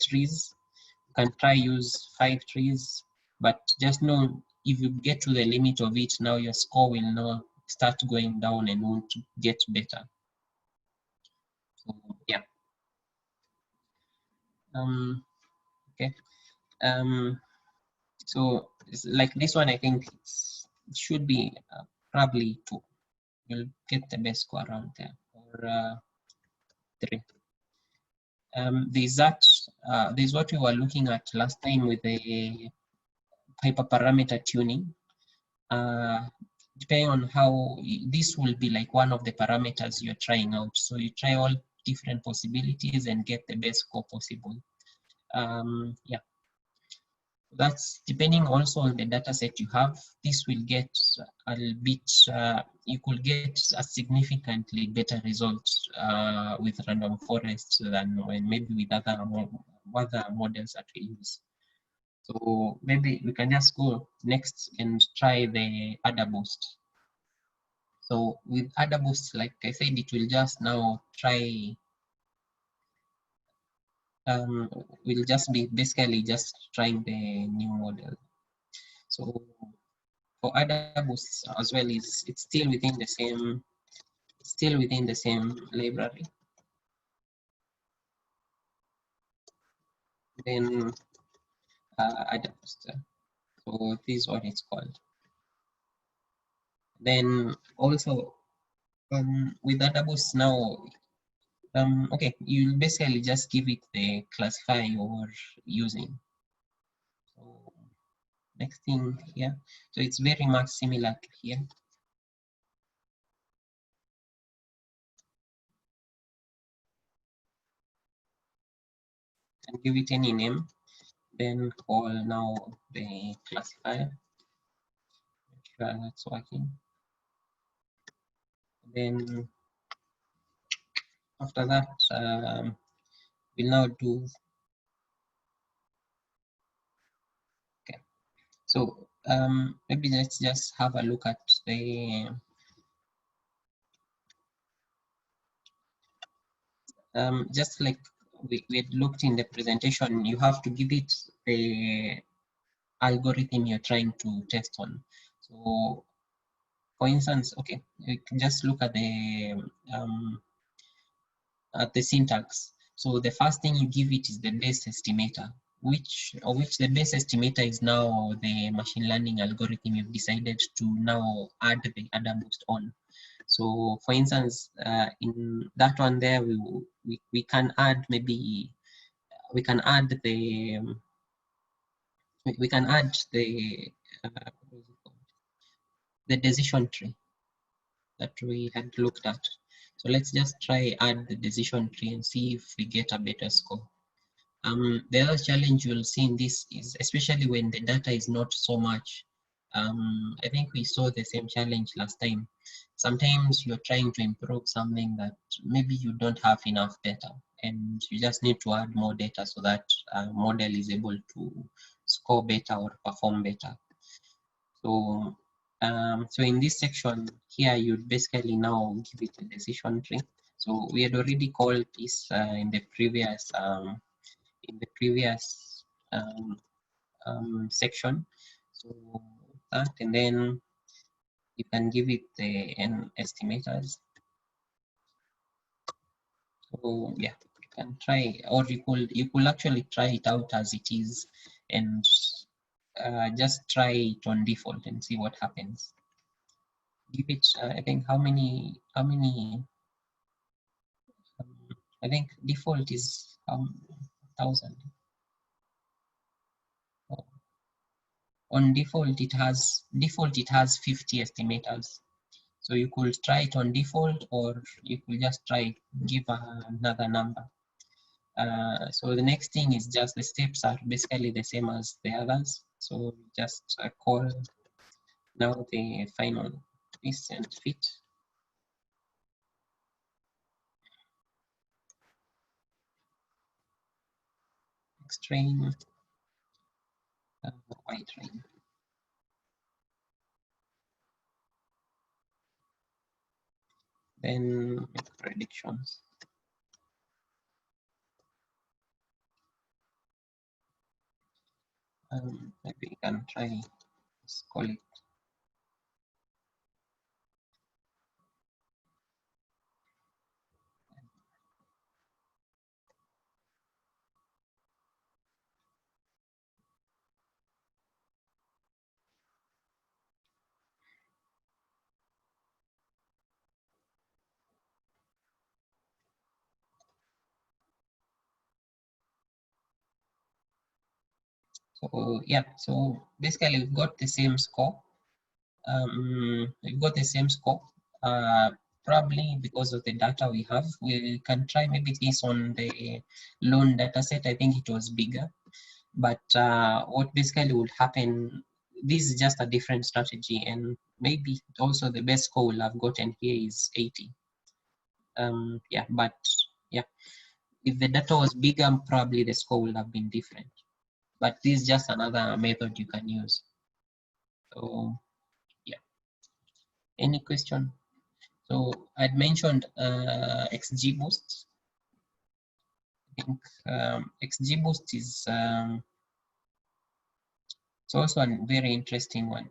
trees, can try use 5 trees, but just know if you get to the limit of it, now your score will now start going down and won't get better. So yeah. Okay. So like this one, I think it should be probably 2. You'll get the best score around there, or 3. There's what we were looking at last time with the hyperparameter tuning. Depending on how this will be like one of the parameters you're trying out. So you try all different possibilities and get the best score possible. Yeah, that's depending also on the data set you have. This will get a little bit, you could get a significantly better result with random forests than when maybe with other models that we use. So maybe we can just go next and try the adder boost. So with adder boost, like I said, it will just now try, we'll just be basically just trying the new model. So for adder boost as well, it's still within the same library. Then adder boost. So this is what it's called. Then also with adder boost now, okay, you'll basically just give it the classifier you're using. So next thing here, so it's very much similar to here. And give it any name, then call now the classifier. Make sure that's working. Then after that, we'll now do. Okay, so maybe let's just have a look at the. Just like we had looked in the presentation, you have to give it the algorithm you're trying to test on. So for instance, okay, you can just look at the syntax. So the first thing you give it is the base estimator, which the base estimator is now the machine learning algorithm you've decided to now add the adder boost on. So for instance, in that one there, we can add maybe, we can add the the decision tree that we had looked at. So let's just try add the decision tree and see if we get a better score. The other challenge you'll see in this is, especially when the data is not so much, I think we saw the same challenge last time. Sometimes you're trying to improve something that maybe you don't have enough data, and you just need to add more data so that model is able to score better or perform better. So, so in this section here, you'd basically now give it a decision tree. So we had already called this in the previous section. So that, and then you can give it the n estimators. So yeah, you can try, or you could actually try it out as it is, and just try it on default and see what happens. Give it, I think how many I think default is 1,000. On default it has 50 estimators. So you could try it on default, or you could just try give another number. So the next thing is just the steps are basically the same as the others. So just call now the final piece and fit. X-train, Y-train. Then make predictions. Maybe we can try, let's call it. So yeah, so basically we've got the same score. We've got the same score. Probably because of the data we have, we can try maybe this on the loan data set. I think it was bigger, but what basically would happen, this is just a different strategy, and maybe also the best score we'll have gotten here is 80. Yeah, but yeah, if the data was bigger, probably the score would have been different. But this is just another method you can use. So yeah, any question? So I'd mentioned XGBoost. I think XGBoost is it's also a very interesting one.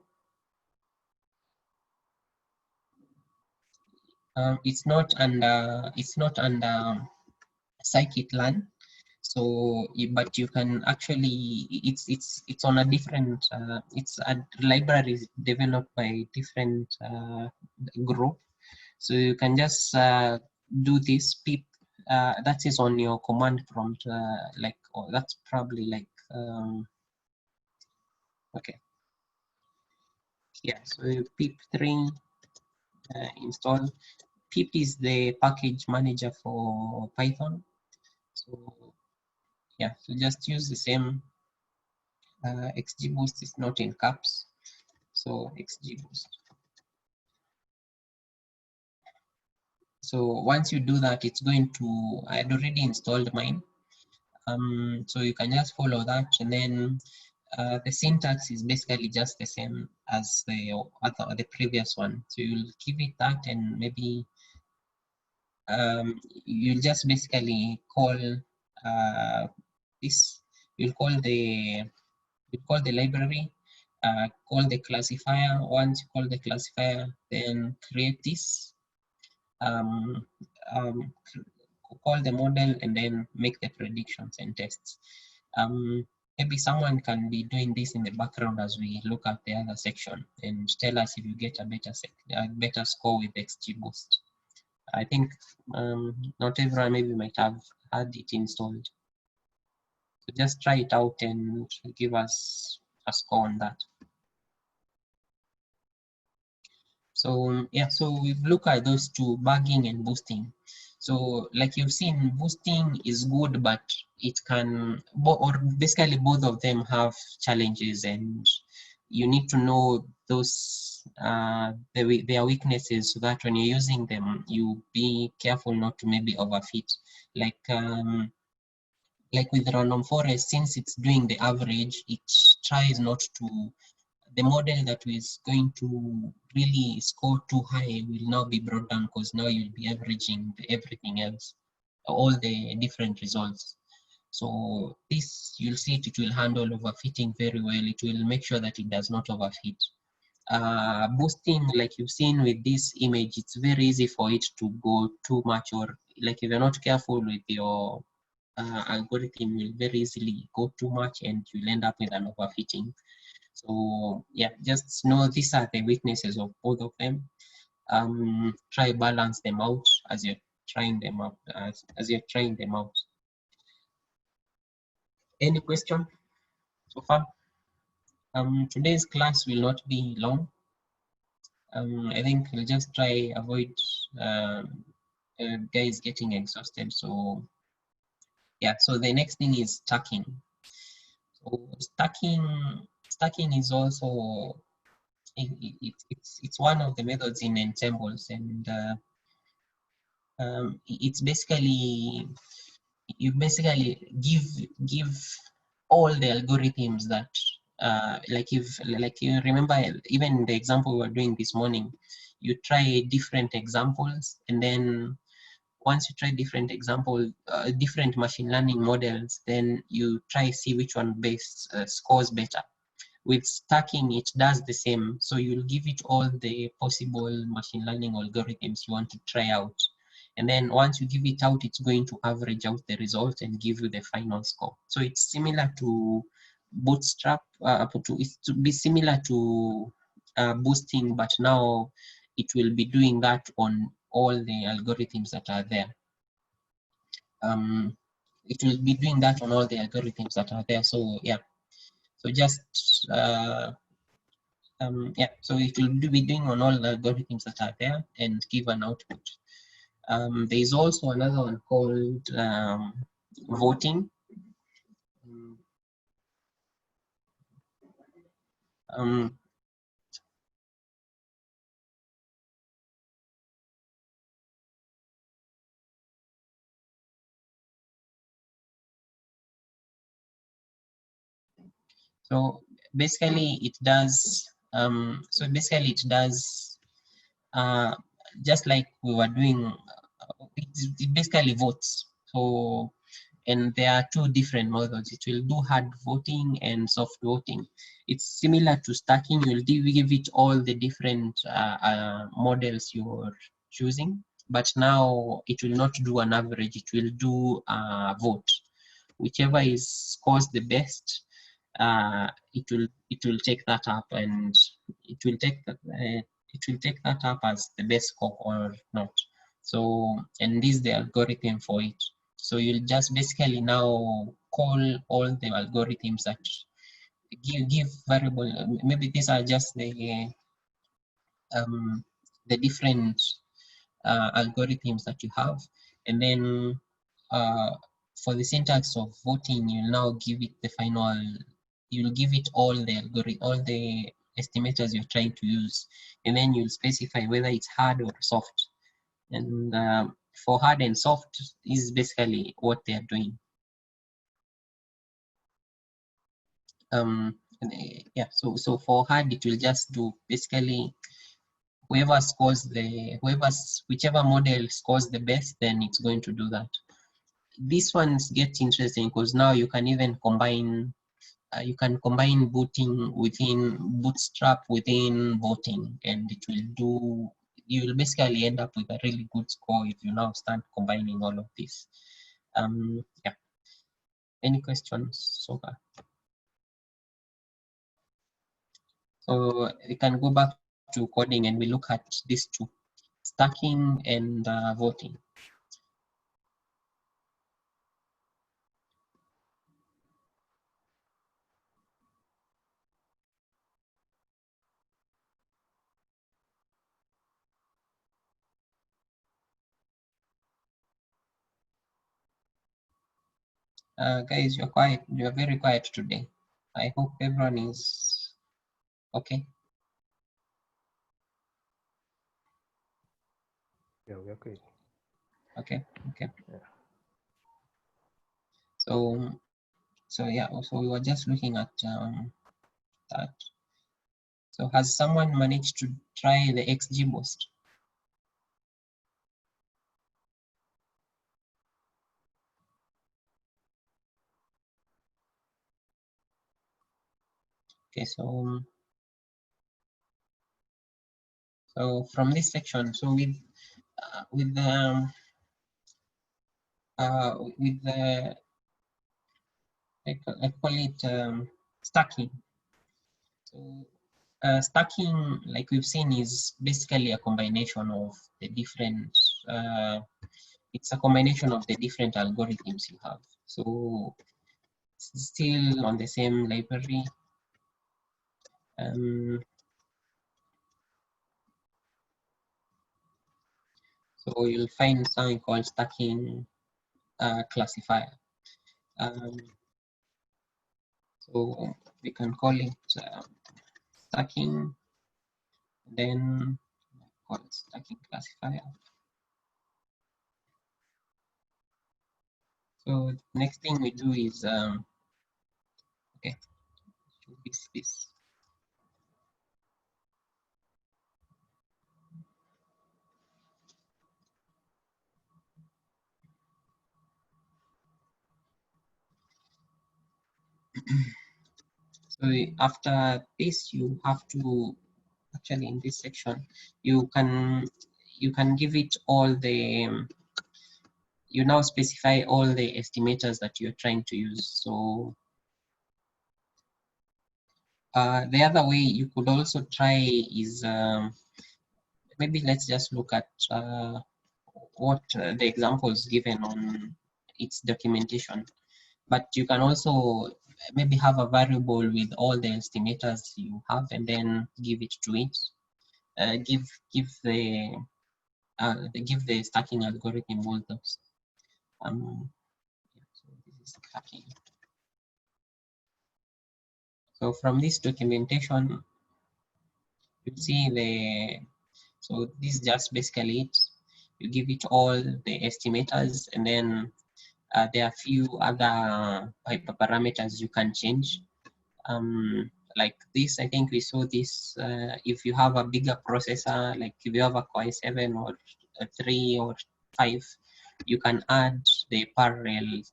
It's not under scikit-learn. So, but you can actually, it's on a different, it's a library developed by different group. So you can just do this pip, that is on your command prompt, like, oh, that's probably like, okay. Yeah, so pip3 install. Pip is the package manager for Python. So yeah, so just use the same. XGBoost is not in caps, so XGBoost. So once you do that, it's going to, I had already installed mine. So you can just follow that, and then the syntax is basically just the same as the previous one. So you'll give it that, and maybe you'll just basically call this. You'll call the library, call the classifier. Once you call the classifier, then create this. Call the model, and then make the predictions and tests. Maybe someone can be doing this in the background as we look at the other section, and tell us if you get a better score with XGBoost. I think not everyone maybe might have had it installed. So just try it out and give us a score on that. So yeah, so we've looked at those two, bagging and boosting. So like you've seen, boosting is good, but it can, or basically both of them have challenges, and you need to know those their weaknesses, so that when you're using them, you be careful not to maybe overfit. Like with random forest, since it's doing the average, it tries not to. The model that is going to really score too high will now be brought down, because now you'll be averaging everything else, all the different results. So this, you'll see it will handle overfitting very well. It will make sure that it does not overfit. Boosting, like you've seen with this image, it's very easy for it to go too much, or like if you're not careful with your algorithm, will very easily go too much, and you'll end up with an overfitting. So yeah, just know these are the weaknesses of both of them. Try balance them out as you're trying them out. As you're trying them out. Any question so far? Today's class will not be long. I think we'll just try avoid guys getting exhausted. So yeah, so the next thing is stacking. So stacking is also it's one of the methods in Ensembles, and it's basically, you basically give all the algorithms that like you remember, even the example we were doing this morning, you try different examples, and then once you try different different machine learning models, then you try see which one best scores better. With stacking, it does the same. So you'll give it all the possible machine learning algorithms you want to try out. And then once you give it out, it's going to average out the result and give you the final score. So it's similar to Bootstrap, it's to be similar to boosting, but now it will be doing that on all the algorithms that are there. It will be doing that on all the algorithms that are there. So yeah, so just yeah, so it will be doing on all the algorithms that are there and give an output. There is also another one called voting. So basically it does just like we were doing, it basically votes. So, and there are two different models. It will do hard voting and soft voting. It's similar to stacking. You'll give it all the different models you're choosing, but now it will not do an average. It will do a vote. Whichever scores the best, it will take that up, and it will take that up as the best score or not. So, and this is the algorithm for it. So you'll just basically now call all the algorithms that give variable. Maybe these are just the different algorithms that you have, and then for the syntax of voting, you'll now give it the final. You'll give it all the estimators you're trying to use, and then you'll specify whether it's hard or soft. And for hard and soft is basically what they are doing. Yeah, so for hard, it will just do basically whichever model scores the best, then it's going to do that. This one's get interesting because now you can even combine booting within Bootstrap within voting, and it will do. You will basically end up with a really good score if you now start combining all of this. Yeah. Any questions so far? So we can go back to coding and we look at these two, stacking and voting. Guys, you're quiet. You're very quiet today. I hope everyone is okay. Yeah, we're okay. Okay. Yeah. So yeah, so we were just looking at that. So has someone managed to try the XGBoost? Okay, so from this section, so with the I call it stacking. So stacking, like we've seen, is basically a combination of the different. It's a combination of the different algorithms you have. So still on the same library. So you'll find something called stacking classifier. So we can call it stacking, then call it stacking classifier. So next thing we do is okay, this. So after this, you have to actually in this section you can give it all the you now specify all the estimators that you're trying to use. So the other way you could also try is maybe let's just look at what the examples given on its documentation. But you can also maybe have a variable with all the estimators you have and then give it to it. Give the stacking algorithm all those. So this is stacking. So from this documentation, you see so this is just basically it. You give it all the estimators, and then there are a few other hyperparameters you can change. Like this, I think we saw this, if you have a bigger processor, like if you have a Core i7 or a 3 or 5, you can add the parallel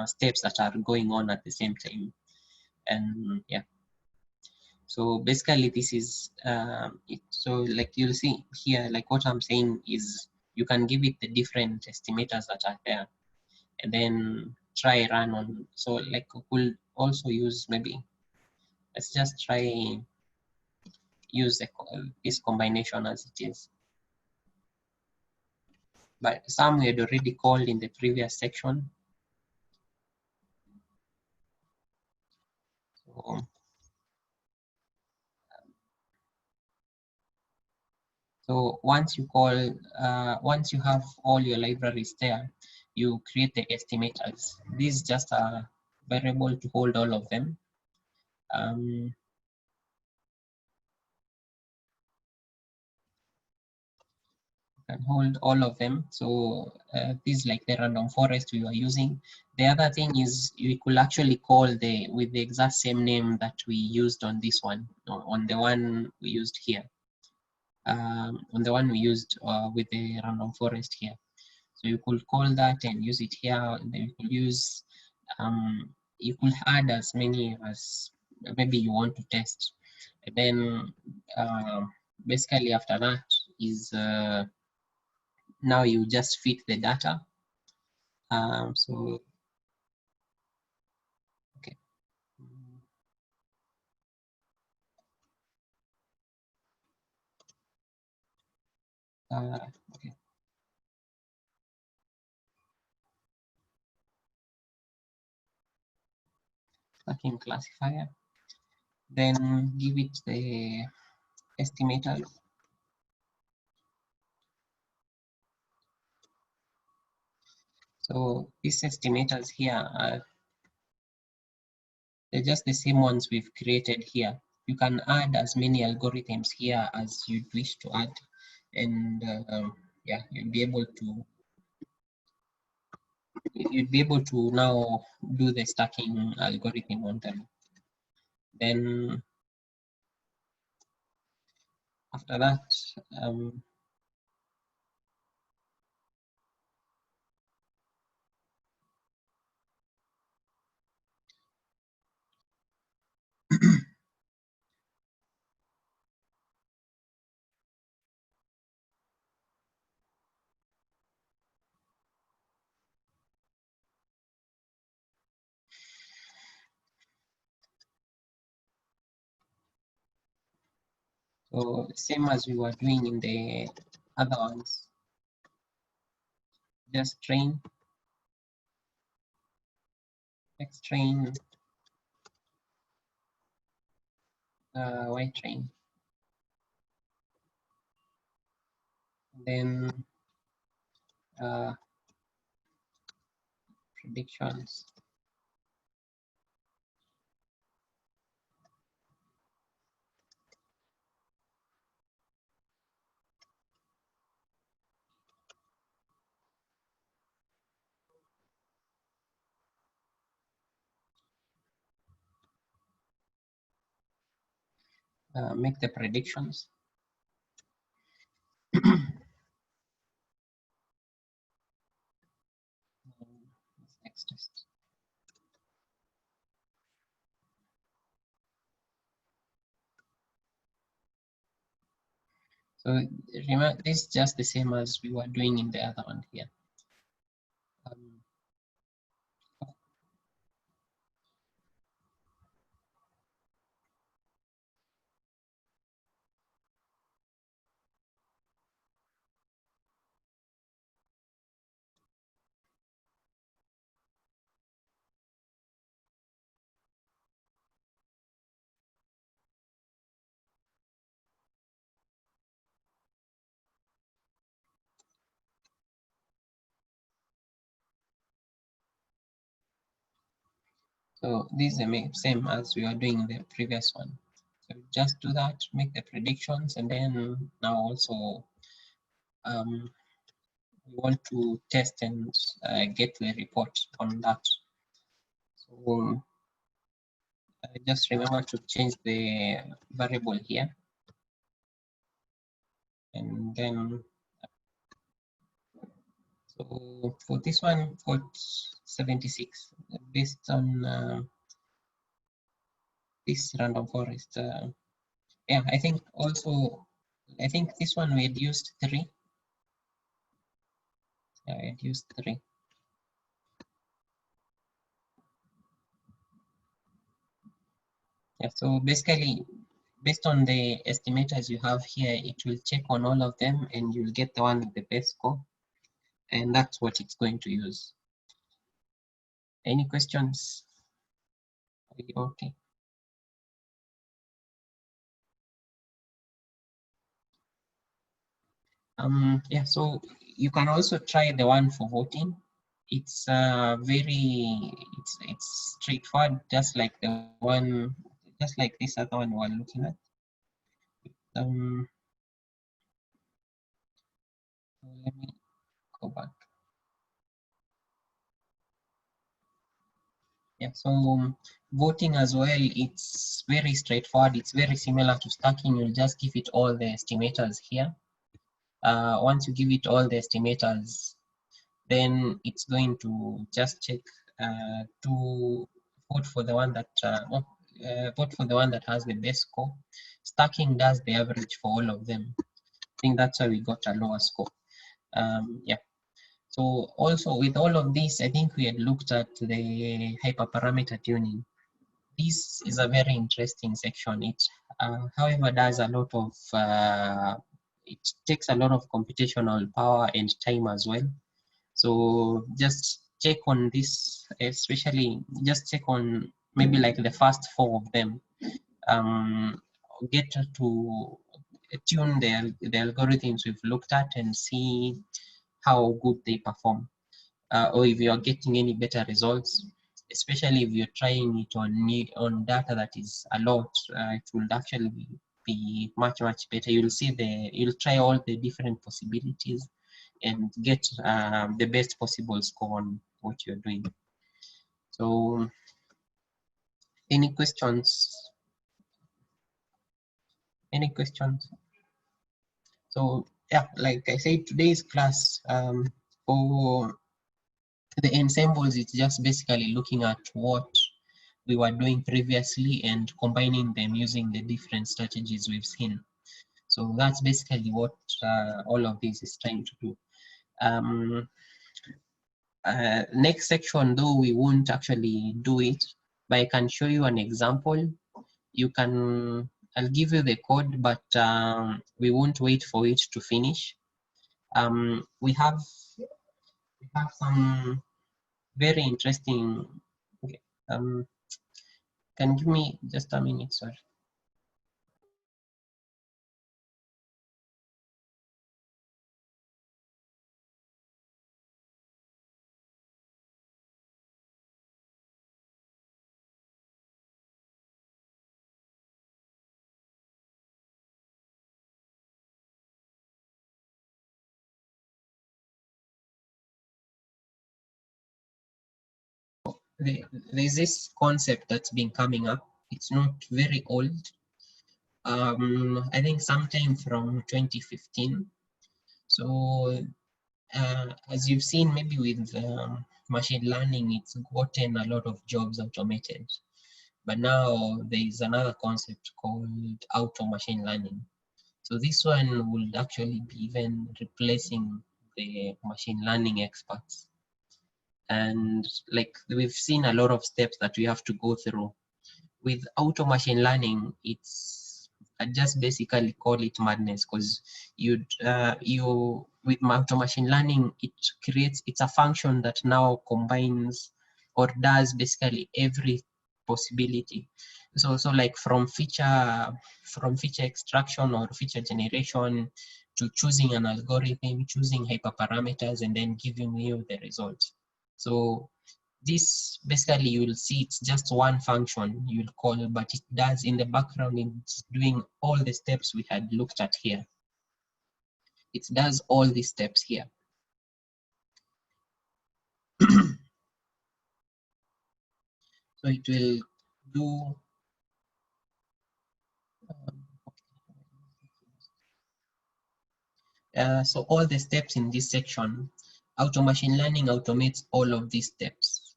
steps that are going on at the same time. And yeah, so basically this is it. So like you'll see here, like what I'm saying is you can give it the different estimators that are there and then try run on. So like we'll also use maybe, let's just try use this combination as it is. But some we had already called in the previous section. So once you call, once you have all your libraries there, you create the estimators. This is just a variable to hold all of them. Can hold all of them. So this is like the random forest we are using. The other thing is we could actually call with the exact same name that we used on this one, on the one we used here. On the one we used with the random forest here. So you could call that and use it here. And then you could use, you could add as many as maybe you want to test. And then basically after that is now you just fit the data. So okay. Okay. Stacking classifier. Then give it the estimators. So these estimators here they're just the same ones we've created here. You can add as many algorithms here as you wish to add, and yeah, you'll be able to now do the stacking algorithm on them. Then after that, so same as we were doing in the other ones, just train, X train, Y train, then predictions. Make the predictions. Next test. So remember, this is just the same as we were doing in the other one here. So this is the same as we were doing in the previous one. So just do that, make the predictions, and then now also we want to test and get the report on that. So just remember to change the variable here, and then so for this one got 76 based on this random forest. Yeah, I think also, I think this one we had used 3. Yeah, I had used 3. Yeah, so basically, based on the estimators you have here, it will check on all of them and you'll get the one with the best score. And that's what it's going to use. Any questions? Okay. Yeah, so you can also try the one for voting. It's it's straightforward, just like the one, just like this other one we're looking at. Let me go back. Yeah, so voting as well, it's very straightforward. It's very similar to stacking. You'll just give it all the estimators here. Once you give it all the estimators, then it's going to just check to vote for the one that vote for the one that has the best score. Stacking does the average for all of them. I think that's why we got a lower score. Yeah. So also with all of this, I think we had looked at the hyperparameter tuning. This is a very interesting section. It, however, does a lot of, it takes a lot of computational power and time as well. So just check on this, especially just check on maybe like the first 4 of them. Get to tune the algorithms we've looked at and see how good they perform, or if you are getting any better results, especially if you're trying it on data that is a lot. It will actually be much better. You'll try all the different possibilities and get the best possible score on what you're doing. So any questions? Any questions? So yeah, like I said, today's class for the ensembles, it's just basically looking at what we were doing previously and combining them using the different strategies we've seen. So that's basically what all of this is trying to do. Next section, though, we won't actually do it, but I can show you an example. You can, I'll give you the code, but we won't wait for it to finish. We have some very interesting, okay, can you give me just a minute, sorry. There's this concept that's been coming up. It's not very old. I think sometime from 2015. So as you've seen, maybe with machine learning, it's gotten a lot of jobs automated. But now there is another concept called auto machine learning. So this one would actually be even replacing the machine learning experts. And like we've seen a lot of steps that we have to go through. With auto machine learning, it's I just basically call it madness, because you with auto machine learning, it's a function that now combines or does basically every possibility. So like from feature extraction or feature generation to choosing an algorithm, choosing hyperparameters, and then giving you the results. So this basically you will see it's just one function you'll call, but it does in the background, it's doing all the steps we had looked at here. It does all these steps here. So it will do so all the steps in this section. Auto machine learning automates all of these steps.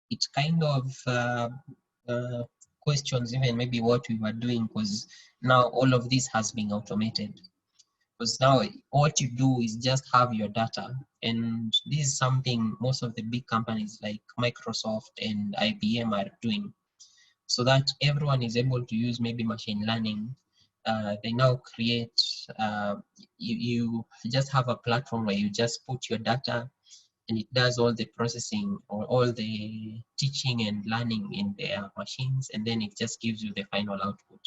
It kind of questions even maybe what we were doing, because now all of this has been automated. Because now what you do is just have your data, and this is something most of the big companies like Microsoft and IBM are doing, so that everyone is able to use maybe machine learning. They now create, you just have a platform where you just put your data and it does all the processing or all the teaching and learning in their machines, and then it just gives you the final output.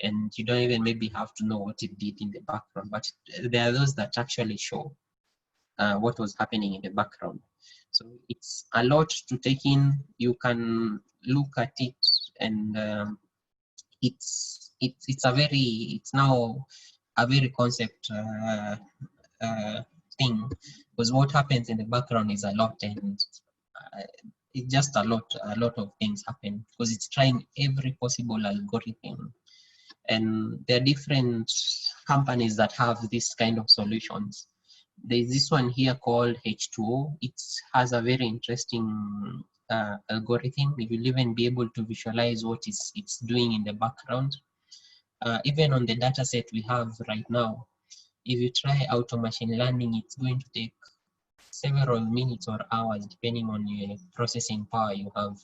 And you don't even maybe have to know what it did in the background, but there are those that actually show what was happening in the background. So it's a lot to take in. You can look at it, and it's now a very concept thing, because what happens in the background is a lot, and it's just a lot of things happen, because it's trying every possible algorithm. And there are different companies that have this kind of solutions. There's this one here called H2O. It has a very interesting algorithm. You will even be able to visualize what it's doing in the background. Even on the data set we have right now, if you try auto machine learning, it's going to take several minutes or hours depending on your processing power you have.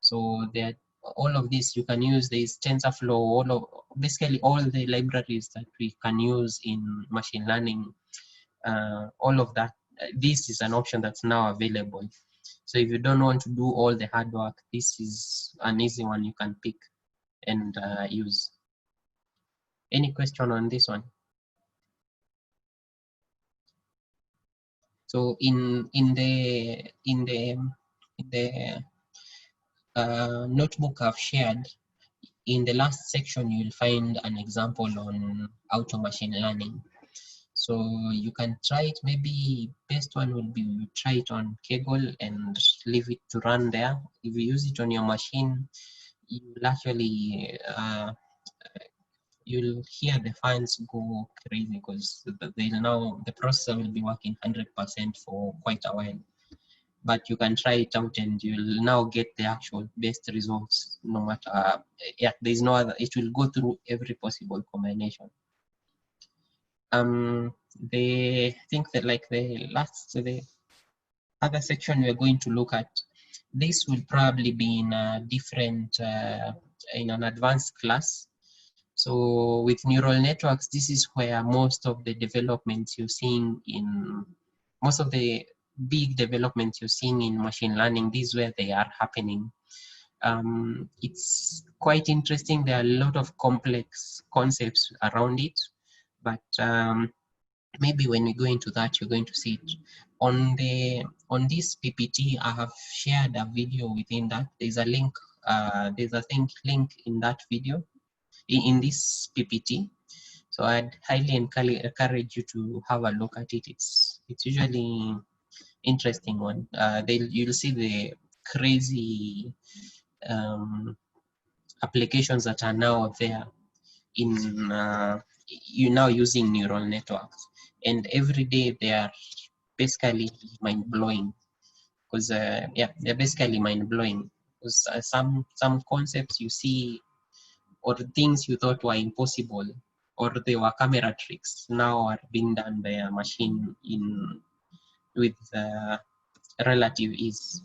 So there, all of this you can use. This TensorFlow, basically all the libraries that we can use in machine learning, all of that. This is an option that's now available. So if you don't want to do all the hard work, this is an easy one you can pick and use. Any question on this one? So in the notebook I've shared, in the last section, you'll find an example on auto machine learning. So you can try it. Maybe best one will be you try it on Kaggle and leave it to run there. If you use it on your machine, you'll actually you'll hear the fans go crazy, because the processor will be working 100% for quite a while. But you can try it out and you'll now get the actual best results, no matter, there's no other, it will go through every possible combination. I think that like the other section we're going to look at, this will probably be in a different, in an advanced class. So with neural networks, this is where most of the developments you're seeing in, most of the big developments you're seeing in machine learning, this is where they are happening. It's quite interesting. There are a lot of complex concepts around it, but maybe when we go into that, you're going to see it. On this PPT, I have shared a video within that. There's a link, there's a link in that video, in this PPT. So I'd highly encourage you to have a look at it. It's usually interesting one. You'll see the crazy applications that are now there in you now using neural networks, and every day they are basically mind-blowing, because they're basically mind-blowing, because some concepts you see or things you thought were impossible or they were camera tricks, now are being done by a machine with relative ease.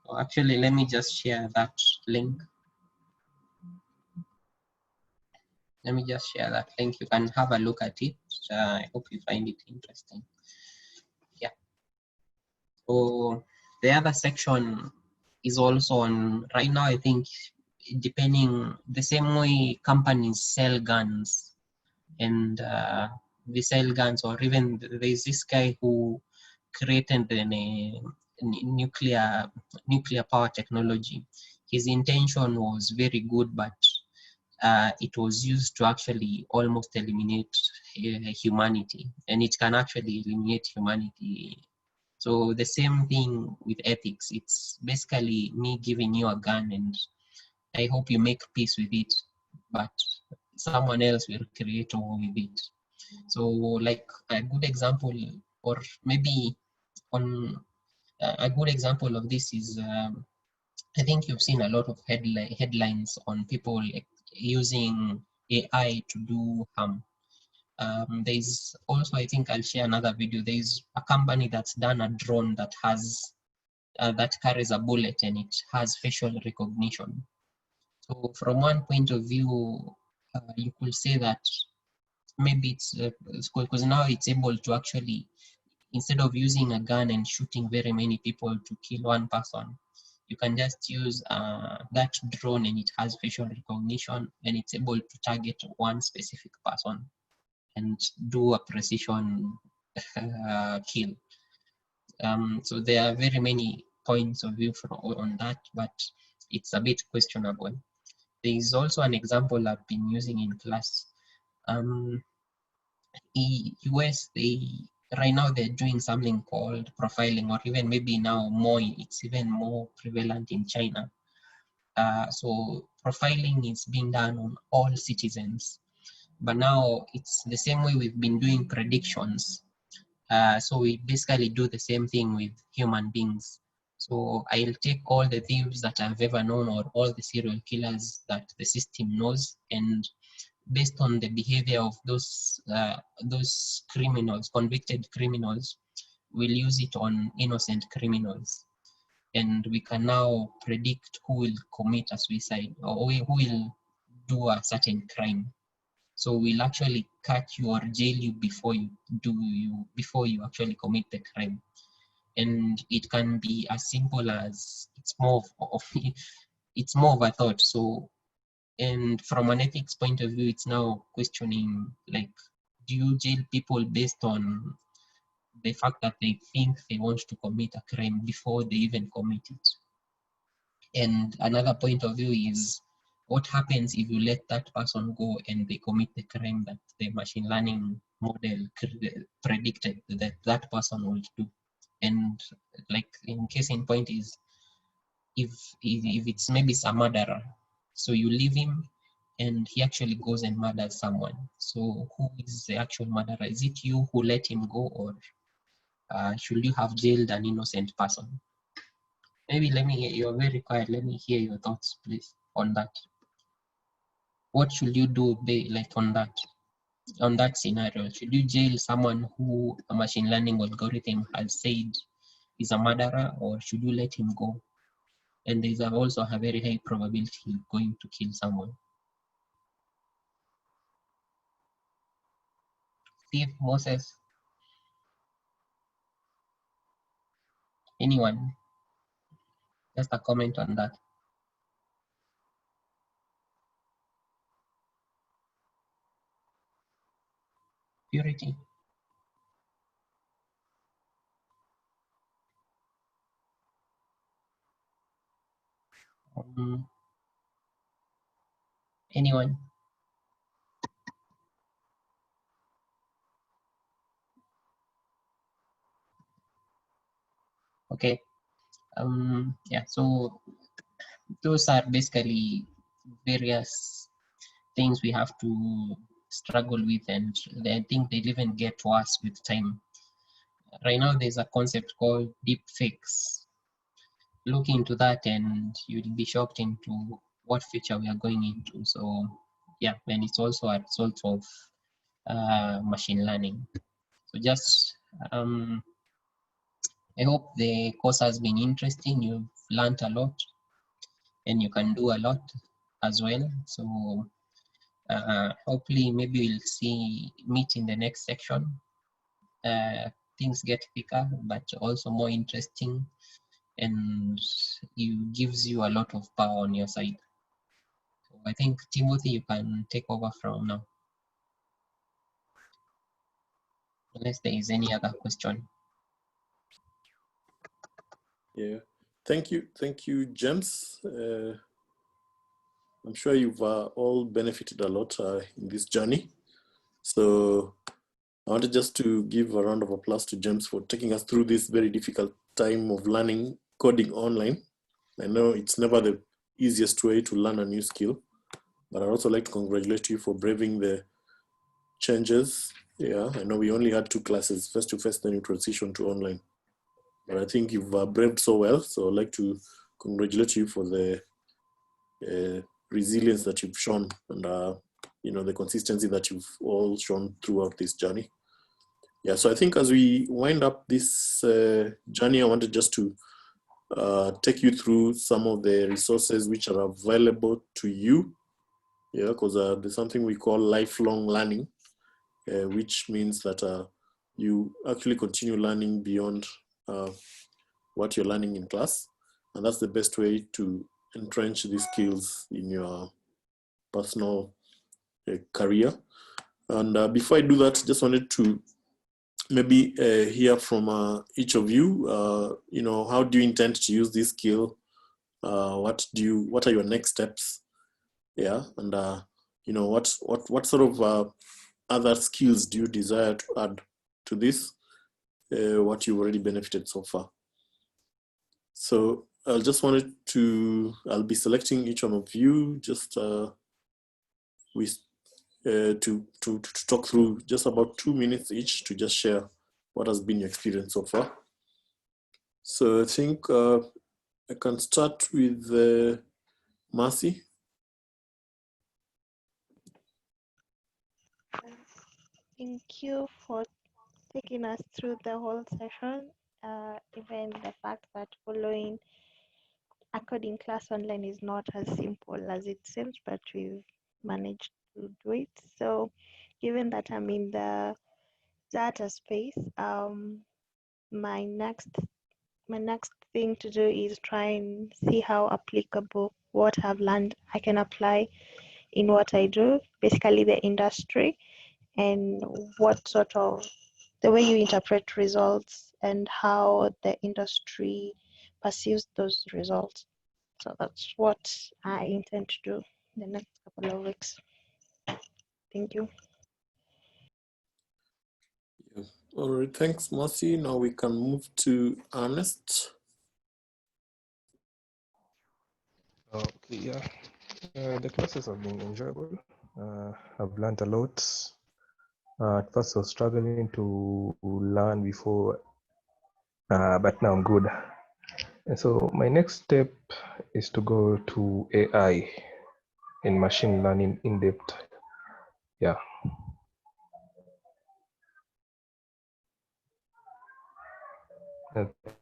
So actually, let me just share that link. Let me just share that link. You can have a look at it. I hope you find it interesting. Yeah. So the other section is also on, right now, I think, depending the same way companies sell guns, and they sell guns, or even there's this guy who created a nuclear power technology. His intention was very good, but it was used to actually almost eliminate humanity, and it can actually eliminate humanity. So the same thing with ethics. It's basically me giving you a gun and I hope you make peace with it, but someone else will create a war with it. So like a good example, or maybe on a good example of this is, I think you've seen a lot of headlines on people using AI to do harm. There's also, I think I'll share another video. There's a company that's done a drone that has that carries a bullet and it has facial recognition. So from one point of view, you could say that maybe it's because now it's able to actually, instead of using a gun and shooting very many people to kill one person, you can just use that drone and it has facial recognition and it's able to target one specific person and do a precision kill. So there are very many points of view on that, but it's a bit questionable. There is also an example I've been using in class. US, right now they're doing something called profiling, or even maybe now more, it's even more prevalent in China. So profiling is being done on all citizens, but now it's the same way we've been doing predictions. So we basically do the same thing with human beings. So I'll take all the thieves that I've ever known, or all the serial killers that the system knows, and based on the behavior of those criminals, convicted criminals, we'll use it on innocent criminals. And we can now predict who will commit a suicide or who will do a certain crime. So we'll actually catch you or jail you before you actually commit the crime. And it can be as simple as it's more of a thought. So, and from an ethics point of view, it's now questioning, like, do you jail people based on the fact that they think they want to commit a crime before they even commit it? And another point of view is, what happens if you let that person go and they commit the crime that the machine learning model predicted that that person will do? And like in case in point is, if it's maybe a murderer, so you leave him and he actually goes and murders someone. So who is the actual murderer? Is it you who let him go, or should you have jailed an innocent person? Maybe let me hear, you're very quiet, let me hear your thoughts, please, on that. What should you do like on that scenario? Should you jail someone who a machine learning algorithm has said is a murderer, or should you let him go? And there's also a very high probability he's going to kill someone. Steve, Moses, anyone? Just a comment on that. Purity. Anyone? Okay. Yeah, so those are basically various things we have to struggle with, and I think they'll even get worse with time. Right now, there's a concept called deep fakes. Look into that and you'll be shocked into what future we are going into. So yeah, and it's also a result of machine learning. So just I hope the course has been interesting. You've learned a lot, and you can do a lot as well. So hopefully, maybe we'll meet in the next section. Things get thicker, but also more interesting, and it gives you a lot of power on your side. So I think Timothy, you can take over from now, unless there is any other question. Yeah, thank you, James. I'm sure you've all benefited a lot in this journey. So I wanted just to give a round of applause to James for taking us through this very difficult time of learning coding online. I know it's never the easiest way to learn a new skill, but I'd also like to congratulate you for braving the changes. Yeah, I know we only had 2 classes, face-to-face, then you transition to online. But I think you've braved so well. So I'd like to congratulate you for the resilience that you've shown, and the consistency that you've all shown throughout this journey. Yeah, so I think as we wind up this journey, I wanted just to take you through some of the resources which are available to you. Yeah, because there's something we call lifelong learning, which means that you actually continue learning beyond what you're learning in class. And that's the best way to entrench these skills in your personal career. And before I do that, just wanted to maybe hear from each of you. How do you intend to use this skill? What are your next steps? Yeah, and what sort of other skills do you desire to add to this? What you've already benefited so far. So I'll be selecting each one of you just to talk through just about 2 minutes each to just share what has been your experience so far. So I think I can start with Mercy. Thank you for taking us through the whole session. Even the fact that following a coding class online is not as simple as it seems, but we've managed to do it. So given that I'm in the data space, my next thing to do is try and see how applicable what I've learned I can apply in what I do, basically the industry, and what sort of the way you interpret results and how the industry perceives those results. So that's what I intend to do in the next couple of weeks. Thank you. Yeah. All right, thanks, Mercy. Now we can move to Ernest. Okay, yeah. The classes have been enjoyable. I've learned a lot. At first, I was struggling to learn before, but now I'm good. And so my next step is to go to AI and machine learning in depth. Yeah.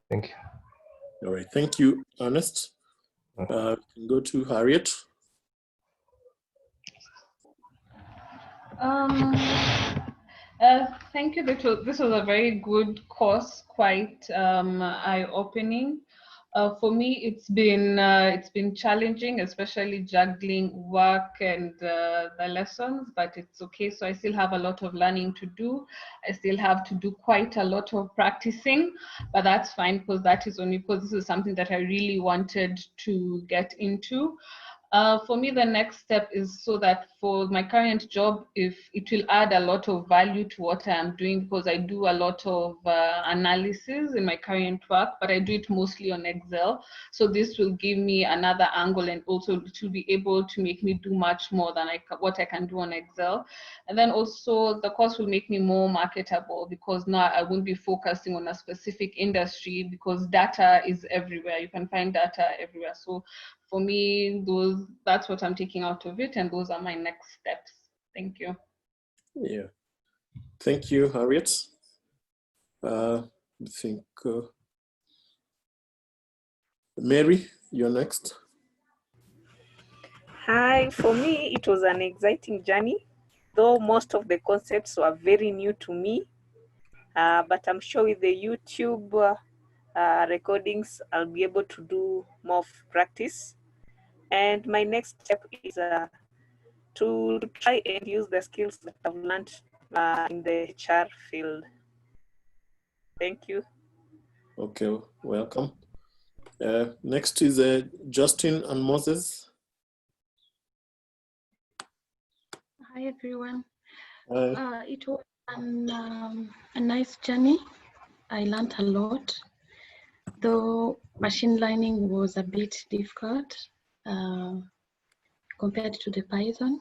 Thank you. All right, thank you, Ernest. We can go to Harriet. Thank you. This was a very good course, quite eye-opening. For me, it's been challenging, especially juggling work and the lessons, but it's okay. So I still have a lot of learning to do. I still have to do quite a lot of practicing, but that's fine because that is only because this is something that I really wanted to get into. For me, the next step is so that for my current job, if it will add a lot of value to what I am doing, because I do a lot of analysis in my current work, but I do it mostly on Excel. So this will give me another angle, and also to be able to make me do much more than what I can do on Excel. And then also the course will make me more marketable, because now I won't be focusing on a specific industry, because data is everywhere. You can find data everywhere. So for me, that's what I'm taking out of it, and those are my next steps. Thank you. Yeah, thank you, Harriet. I think Mary, you're next. Hi, for me, it was an exciting journey, though most of the concepts were very new to me. But I'm sure with the YouTube recordings, I'll be able to do more practice. And my next step is to try and use the skills that I've learned in the HR field. Thank you. Okay, welcome. Next is Justin and Moses. Hi everyone. Hi. It was a nice journey. I learned a lot, though machine learning was a bit difficult compared to the Python.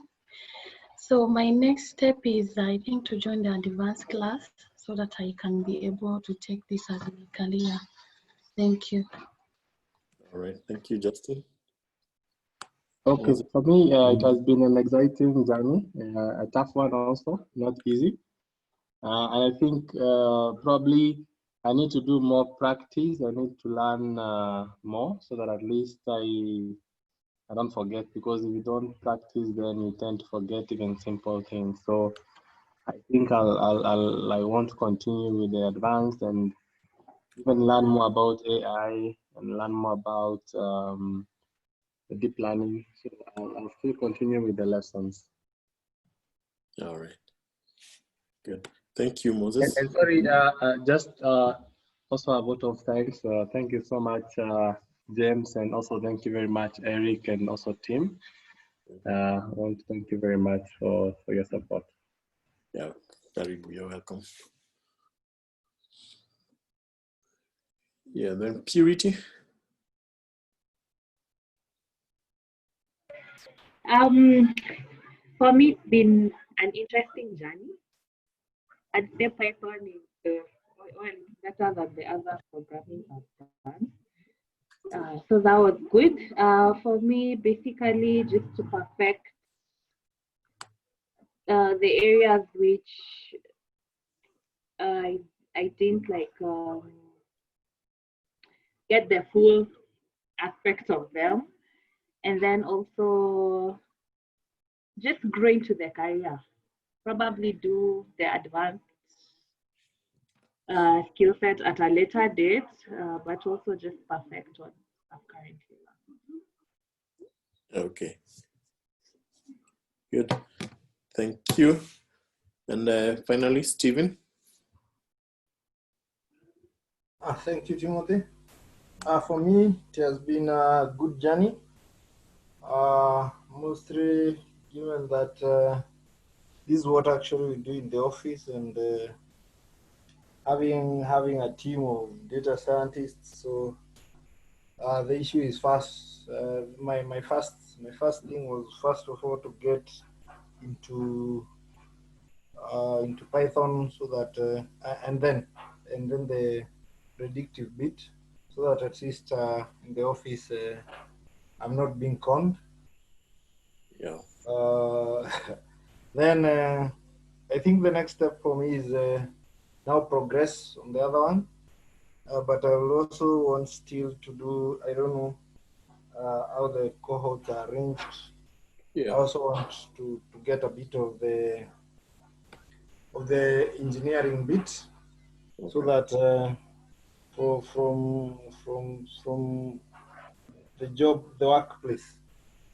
So my next step is, I think, to join the advanced class so that I can be able to take this as my career. Thank you. All right, thank you, Justin. Okay, for me, it has been an exciting journey, a tough one also, not easy. And I think probably I need to do more practice. I need to learn more so that at least I don't forget, because if you don't practice, then you tend to forget even simple things. So I think I want to continue with the advanced and even learn more about AI and learn more about the deep learning. So I'll still continue with the lessons. All right. Good. Thank you, Moses. And sorry, just also a vote of thanks. Thank you so much, James, and also thank you very much, Eric, and also Tim. I want to thank you very much for your support. Yeah, very good. You're welcome. Yeah, then Purity. For me, it's been an interesting journey. I'd say Python is better than the other programming I've done. So that was good. For me, basically, just to perfect the areas which I didn't get the full aspect of them, and then also just grow into the career. Probably do the advanced skill set at a later date, but also just perfect what I'm currently learning. Okay. Good. Thank you. And finally, Stephen. Thank you, Timothy. For me, it has been a good journey. Mostly given that this is what actually we do in the office, and having a team of data scientists. So the issue is first. My first thing was, first of all, to get into Python, so that and then the predictive bit, so that at least in the office I'm not being conned. Yeah. Then I think the next step for me is now progress on the other one. But I will also want still to do, I don't know how the cohorts are arranged. Yeah. I also want to get a bit of the engineering bit, okay, so that from the job, the workplace,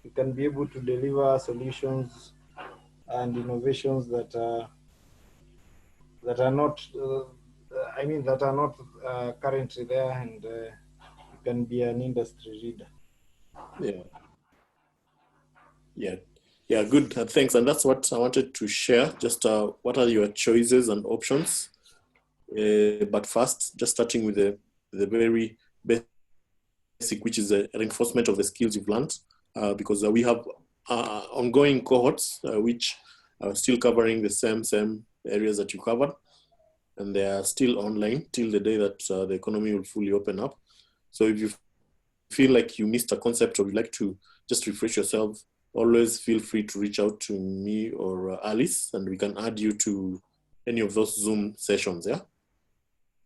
you can be able to deliver solutions and innovations that are not, that are not currently there, and you can be an industry leader. Yeah. Yeah. Yeah, good. Thanks. And that's what I wanted to share. Just what are your choices and options? But first, just starting with the very basic, which is the reinforcement of the skills you've learned, because we have ongoing cohorts which are still covering the same areas that you covered, and they are still online till the day that the economy will fully open up. So if you feel like you missed a concept or you'd like to just refresh yourself, always feel free to reach out to me or Alice, and we can add you to any of those Zoom sessions, yeah?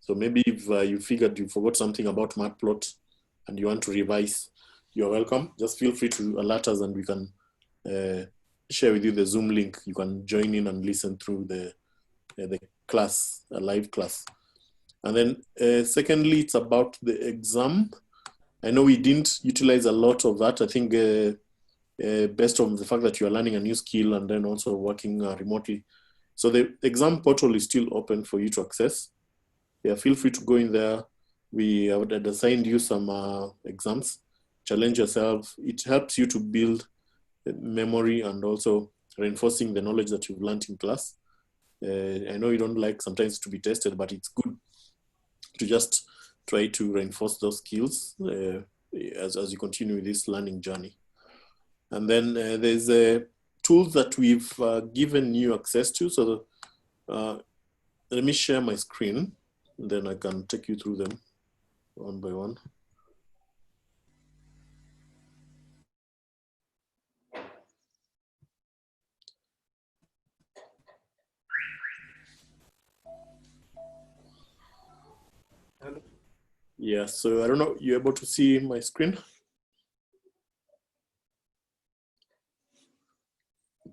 So maybe if you figured you forgot something about Matplot and you want to revise, you're welcome. Just feel free to alert us and we can share with you the Zoom link. You can join in and listen through the class, a live class. And then secondly, it's about the exam. I know we didn't utilize a lot of that. I think based on the fact that you are learning a new skill and then also working remotely. So the exam portal is still open for you to access. Yeah, feel free to go in there. We have assigned you some exams. Challenge yourself. It helps you to build memory and also reinforcing the knowledge that you've learned in class. I know you don't like sometimes to be tested, but it's good to just try to reinforce those skills as you continue with this learning journey. And then there's tools that we've given you access to. So let me share my screen, and then I can take you through them one by one. Yeah, so I don't know, you're able to see my screen?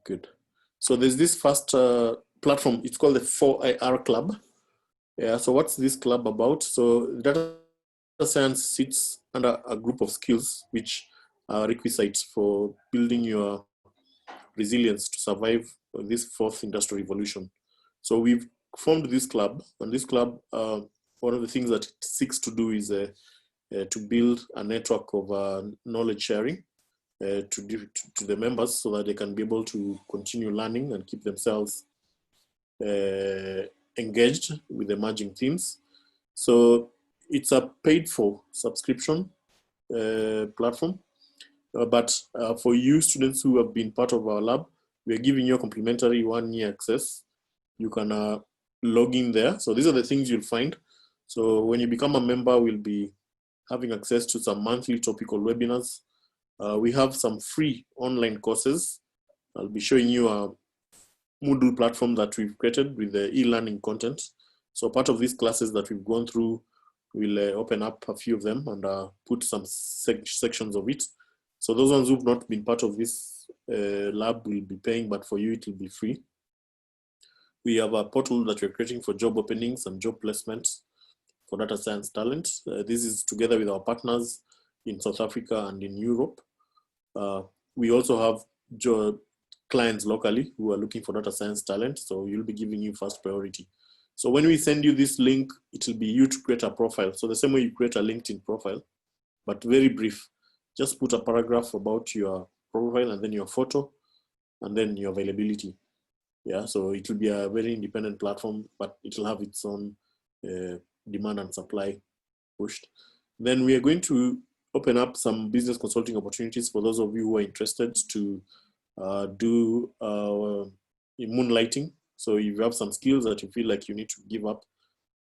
Good. So there's this first platform, it's called the 4IR Club. Yeah, so what's this club about? So data science sits under a group of skills which are requisites for building your resilience to survive this fourth industrial revolution. So we've formed this club, and this club, one of the things that it seeks to do is to build a network of knowledge sharing to the members so that they can be able to continue learning and keep themselves engaged with emerging themes. So it's a paid for subscription platform, but for you students who have been part of our lab, we're giving you a complimentary 1-year access. You can log in there. So these are the things you'll find. So when you become a member, we'll be having access to some monthly topical webinars. We have some free online courses. I'll be showing you a Moodle platform that we've created with the e-learning content. So part of these classes that we've gone through, we'll open up a few of them and put some sections of it. So those ones who've not been part of this lab will be paying, but for you, it will be free. We have a portal that we're creating for job openings and job placements for data science talent. This is together with our partners in South Africa and in Europe. We also have clients locally who are looking for data science talent, so you'll be giving you first priority. So when we send you this link, it will be you to create a profile. So the same way you create a LinkedIn profile, but very brief. Just put a paragraph about your profile and then your photo and then your availability. Yeah, so it will be a very independent platform, but it will have its own demand and supply pushed. Then we are going to open up some business consulting opportunities for those of you who are interested to do moonlighting. So if you have some skills that you feel like you need to give up,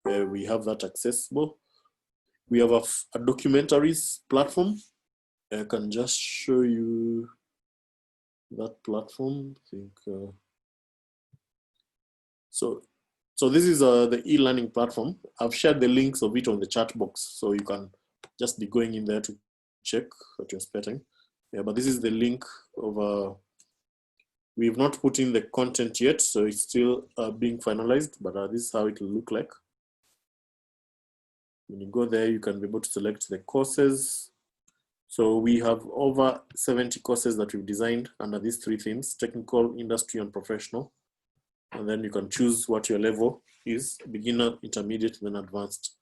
we have that accessible. We have a documentaries platform. I can just show you that platform. I think so this is the e-learning platform. I've shared the links of it on the chat box, so you can just be going in there to check what you're expecting. Yeah, but this is the link of we've not put in the content yet, so it's still being finalized, but this is how it will look like. When you go there, you can be able to select the courses. So we have over 70 courses that we've designed under these 3 themes: technical, industry, and professional. And then you can choose what your level is: beginner, intermediate, then advanced.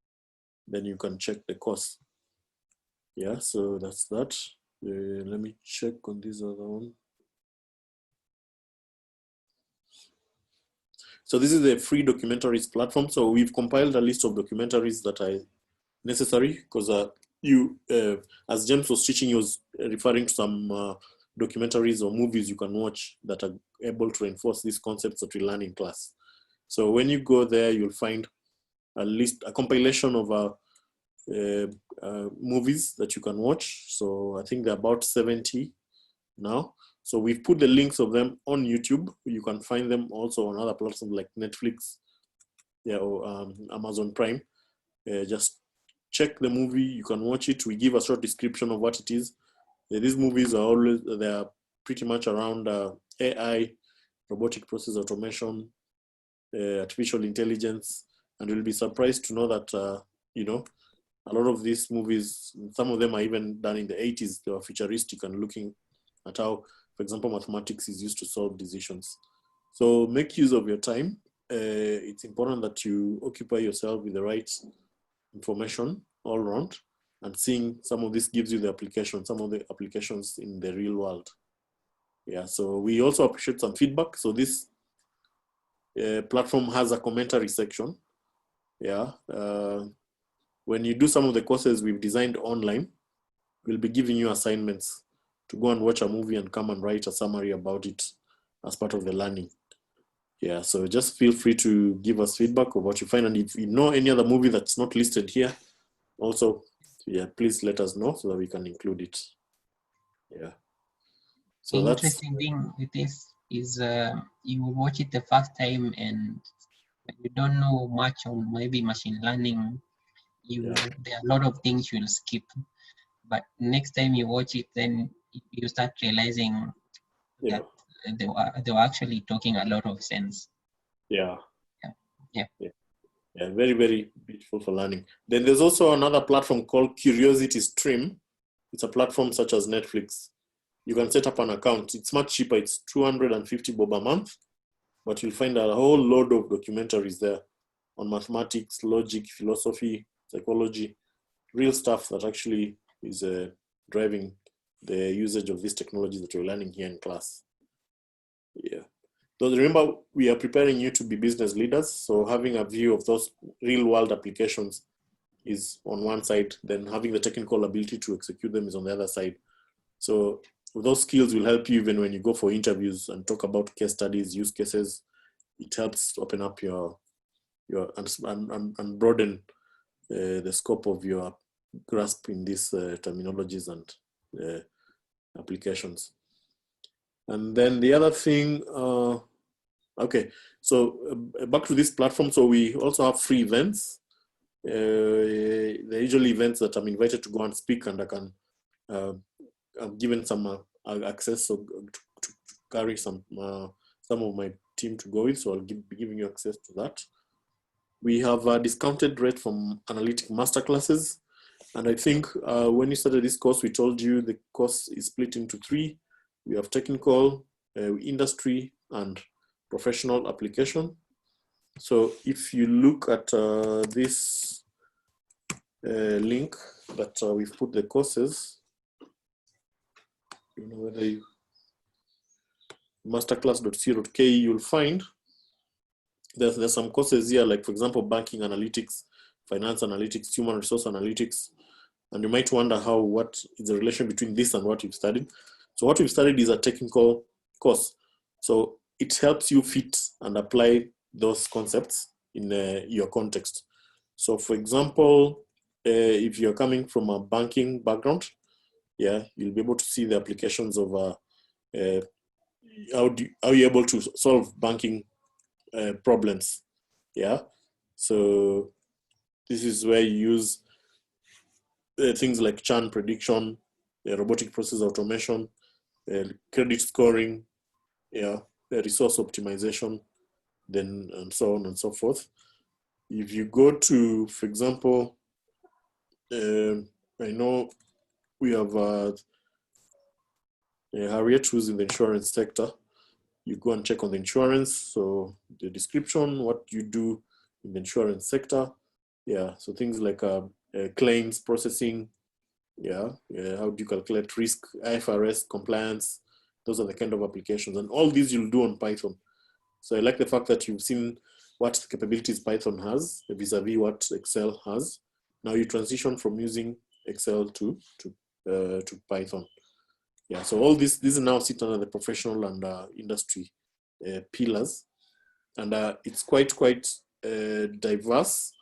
Then you can check the course. Yeah, so that's that. Let me check on this other one. So this is the free documentaries platform. So we've compiled a list of documentaries that are necessary because as James was teaching, he was referring to some documentaries or movies you can watch that are able to reinforce these concepts that we learn in class. So when you go there, you'll find a compilation of movies that you can watch. So I think there are about 70 now. So we've put the links of them on YouTube. You can find them also on other platforms like Netflix, or Amazon Prime. Just check the movie, you can watch it. We give a short description of what it is. These movies are they are pretty much around AI, robotic process automation, artificial intelligence, and you'll be surprised to know that you know, a lot of these movies, some of them are even done in the 80s. They were futuristic and looking at how, for example, mathematics is used to solve decisions. So make use of your time. It's important that you occupy yourself with the right information all around, and seeing some of this gives you the application, some of the applications in the real world. Yeah, so we also appreciate some feedback. So this platform has a commentary section. Yeah, when you do some of the courses we've designed online, we'll be giving you assignments to go and watch a movie and come and write a summary about it as part of the learning. Yeah, so just feel free to give us feedback of what you find. And if you know any other movie that's not listed here, also, yeah, please let us know so that we can include it. Yeah. So the that's interesting thing with this is you will watch it the first time and you don't know much on maybe machine learning. There are a lot of things you'll skip. But next time you watch it, then you start realizing that they were actually talking a lot of sense. Yeah. Yeah. Very, very beautiful for learning. Then there's also another platform called Curiosity Stream. It's a platform such as Netflix. You can set up an account. It's much cheaper. It's 250 bob a month, but you'll find a whole load of documentaries there on mathematics, logic, philosophy, psychology, real stuff that actually is driving the usage of these technologies that we're learning here in class. Yeah. So remember, we are preparing you to be business leaders. So having a view of those real world applications is on one side, then having the technical ability to execute them is on the other side. So those skills will help you even when you go for interviews and talk about case studies, use cases. It helps open up your and broaden the scope of your grasp in these terminologies and applications. And then the other thing, okay, so back to this platform. So we also have free events. They're usually events that I'm invited to go and speak, and I can, I'm given some access to carry some of my team to go with. So I'll be giving you access to that. We have a discounted rate from analytic masterclasses. And I think when you started this course, we told you the course is split into 3. We have technical, industry, and professional application. So if you look at this link that we've put the courses, you know, whether you masterclass.co.ke, you'll find there's some courses here, like for example, banking analytics, finance analytics, human resource analytics. And you might wonder what is the relation between this and what you've studied. So what we've studied is a technical course. So it helps you fit and apply those concepts in your context. So for example, if you're coming from a banking background, yeah, you'll be able to see the applications of how you're able to solve banking problems. Yeah, so this is where you use things like churn prediction, robotic process automation, credit scoring, yeah, resource optimization, then and so on and so forth. If you go to, for example, I know we have Harriet, who's in the insurance sector. You go and check on the insurance. So the description, what you do in the insurance sector. Yeah, so things like claims processing. Yeah, how do you calculate risk, IFRS, compliance? Those are the kind of applications. And all these you'll do on Python. So I like the fact that you've seen what capabilities Python has vis-a-vis what Excel has. Now you transition from using Excel to Python. Yeah, so all these now sit under the professional and industry pillars, and it's quite diverse.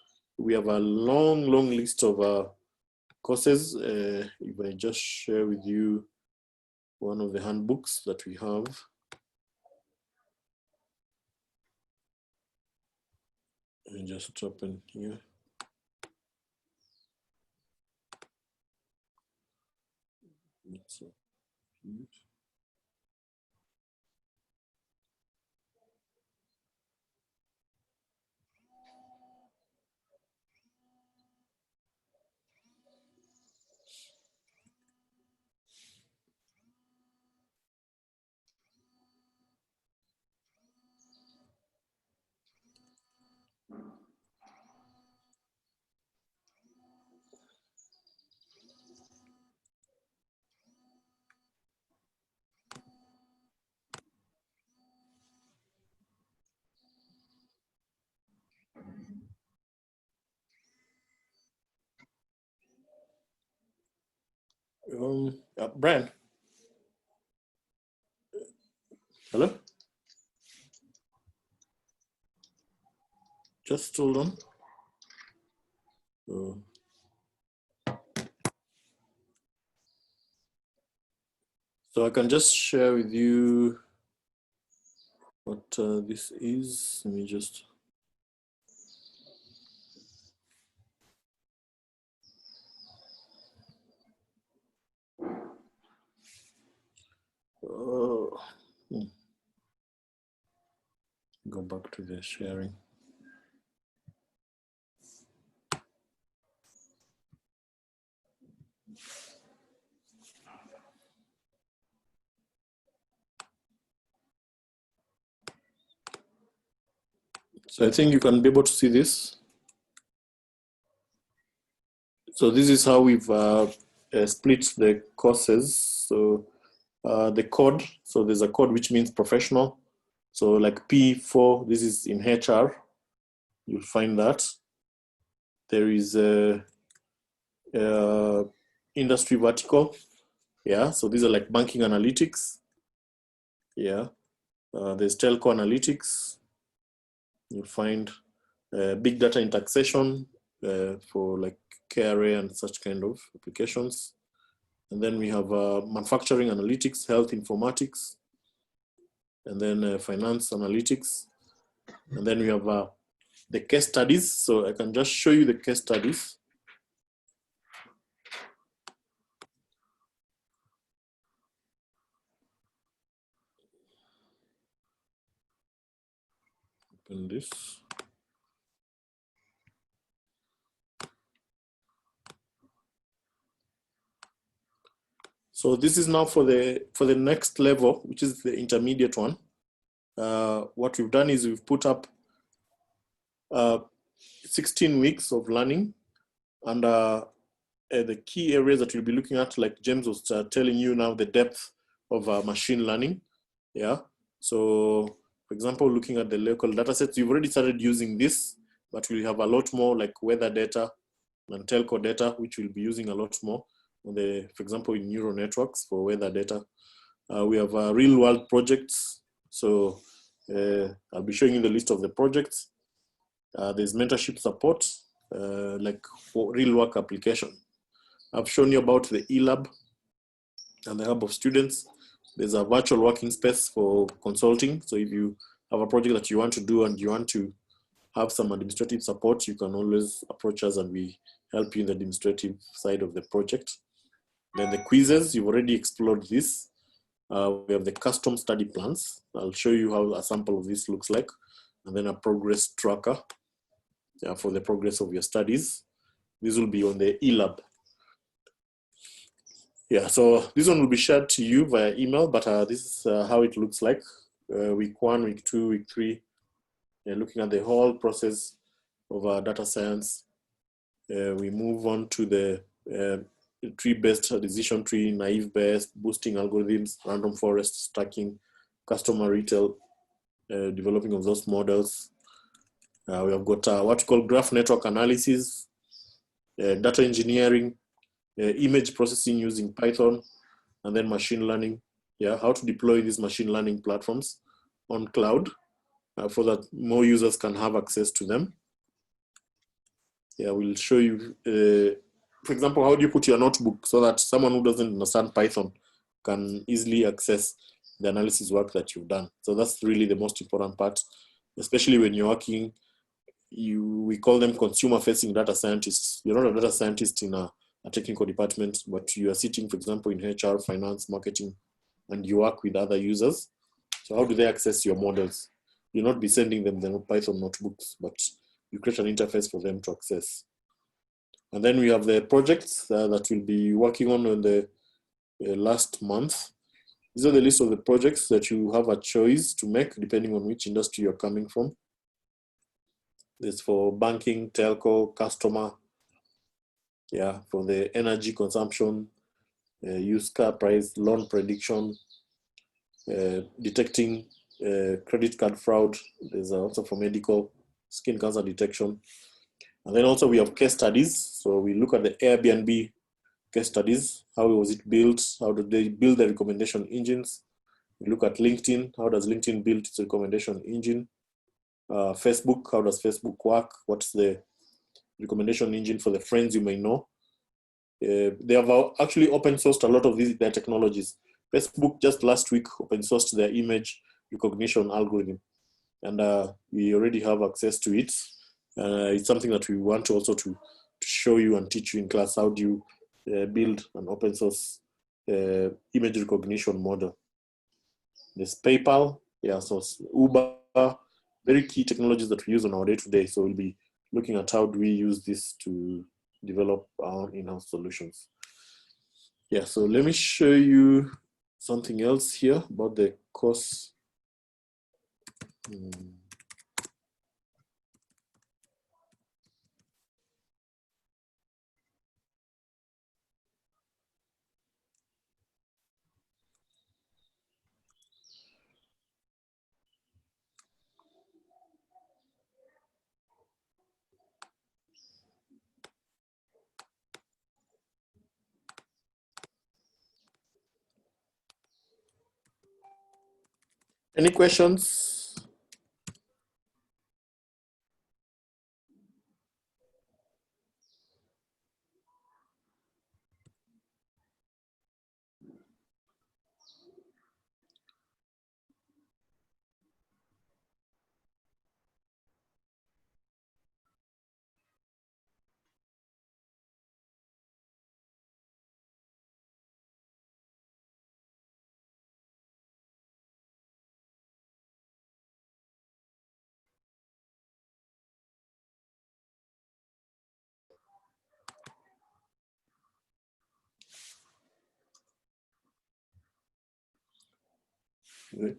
we have a long list of courses. If I just share with you one of the handbooks that we have. And just open here. Brian. Hello? Just hold on. So I can just share with you what this is. Let me just. Go back to the sharing. So I think you can be able to see this. So this is how we've split the courses. So the code, so there's a code which means professional. So like P4, this is in HR, you'll find that. There is a industry vertical. Yeah, so these are like banking analytics. Yeah, there's telco analytics. You'll find big data in taxation for like KRA and such kind of applications. And then we have manufacturing analytics, health informatics, and then finance analytics. And then we have the case studies. So I can just show you the case studies. Open this. So this is now for the next level, which is the intermediate one. What we've done is we've put up 16 weeks of learning, and the key areas that you'll be looking at, like James was telling you now, the depth of machine learning. Yeah. So, for example, looking at the local data sets, you've already started using this, but we'll have a lot more like weather data and telco data, which we'll be using a lot more. For example, in neural networks for weather data. We have real world projects. So I'll be showing you the list of the projects. There's mentorship support, like for real work application. I've shown you about the eLab and the hub of students. There's a virtual working space for consulting. So if you have a project that you want to do and you want to have some administrative support, you can always approach us and we help you in the administrative side of the project. Then the quizzes, you've already explored this. We have the custom study plans. I'll show you how a sample of this looks like. And then a progress tracker for the progress of your studies. This will be on the eLab. Yeah, so this one will be shared to you via email, but this is how it looks like. Week 1, week 2, week 3. Looking at the whole process of data science. We move on to the tree-based decision tree, naive-based, boosting algorithms, random forest stacking, customer retail, developing of those models. We have got what we call graph network analysis, data engineering, image processing using Python, and then machine learning. Yeah, how to deploy these machine learning platforms on cloud so that more users can have access to them. Yeah, we'll show you, for example, how do you put your notebook so that someone who doesn't understand Python can easily access the analysis work that you've done. So that's really the most important part, especially when you're working, we call them consumer-facing data scientists. You're not a data scientist in a technical department, but you are sitting, for example, in HR, finance, marketing, and you work with other users. So how do they access your models? You'll not be sending them the Python notebooks, but you create an interface for them to access. And then we have the projects that we'll be working on in the last month. These are the list of the projects that you have a choice to make depending on which industry you're coming from. There's for banking, telco, customer, yeah, for the energy consumption, used car price, loan prediction, detecting credit card fraud. There's also for medical, skin cancer detection. And then also we have case studies. So we look at the Airbnb case studies. How was it built? How did they build the recommendation engines? We look at LinkedIn. How does LinkedIn build its recommendation engine? Facebook, how does Facebook work? What's the recommendation engine for the friends you may know? They have actually open sourced a lot of their technologies. Facebook just last week open sourced their image recognition algorithm, and we already have access to it. It's something that we want to also to show you and teach you in class. How do you build an open source image recognition model? There's PayPal, yeah, so Uber, very key technologies that we use on our day-to-day. So we'll be looking at how do we use this to develop our in-house solutions. Yeah, so let me show you something else here about the course. Any questions? Good.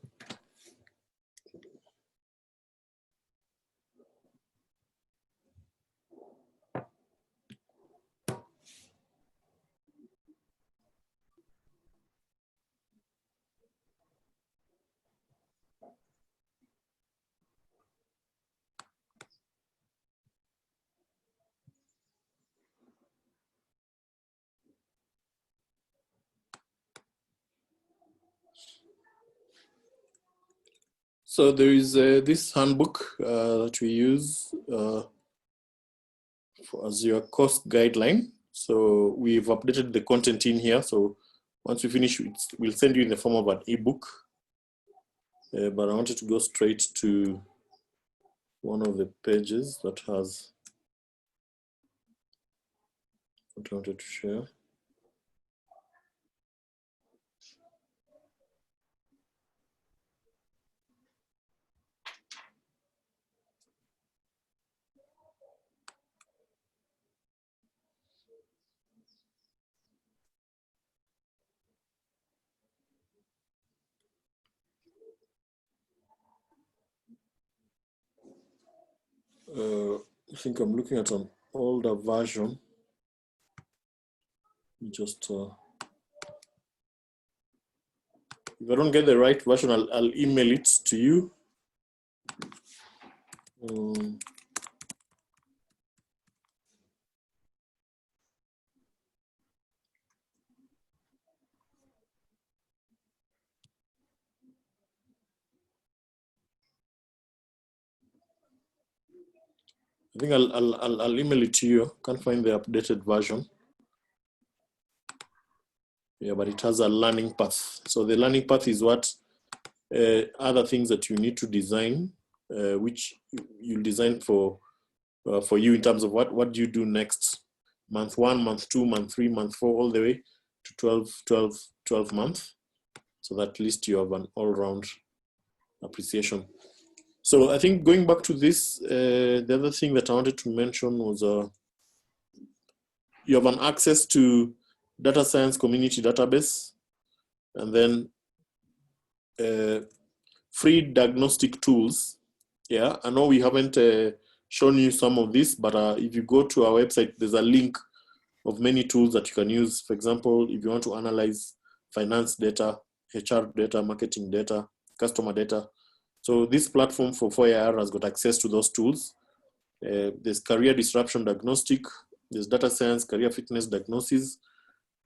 So there is this handbook that we use as your course guideline. So we've updated the content in here. So once we finish, we'll send you in the form of an ebook. But I wanted to go straight to one of the pages that has what I wanted to share. I think I'm looking at an older version. Just if I don't get the right version, I'll email it to you. I think I'll email it to you. Can't find the updated version. Yeah, but it has a learning path. So the learning path is what other things that you need to design, which you'll design for you in terms of what do you do next, month 1, month 2, month 3, month 4, all the way to 12 months. So that at least you have an all-round appreciation. So I think going back to this, the other thing that I wanted to mention was you have an access to data science community database, and then free diagnostic tools. Yeah, I know we haven't shown you some of this, but if you go to our website, there's a link of many tools that you can use. For example, if you want to analyze finance data, HR data, marketing data, customer data. So this platform for 4IR has got access to those tools. There's career disruption diagnostic, there's data science, career fitness diagnosis.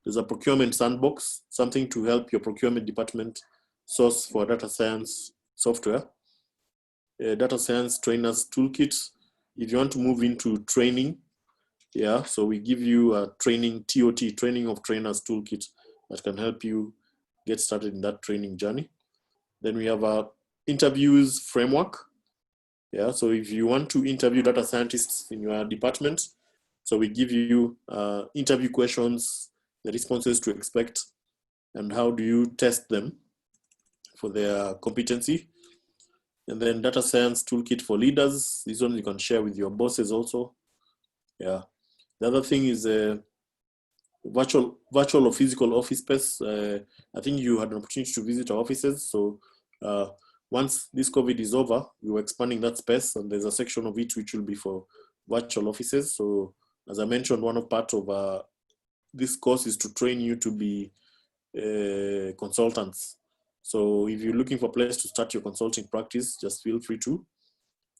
There's a procurement sandbox, something to help your procurement department source for data science software. Data science trainers toolkit. If you want to move into training, yeah, so we give you a training, TOT, training of trainers toolkit that can help you get started in that training journey. Then we have a interviews framework. Yeah, so if you want to interview data scientists in your department, so we give you interview questions, the responses to expect, and how do you test them for their competency. And then data science toolkit for leaders. This one you can share with your bosses also. Yeah. The other thing is virtual or physical office space. I think you had an opportunity to visit our offices. So once this COVID is over, we were expanding that space, and there's a section of it which will be for virtual offices. So as I mentioned, one of part of this course is to train you to be consultants. So if you're looking for a place to start your consulting practice, just feel free to,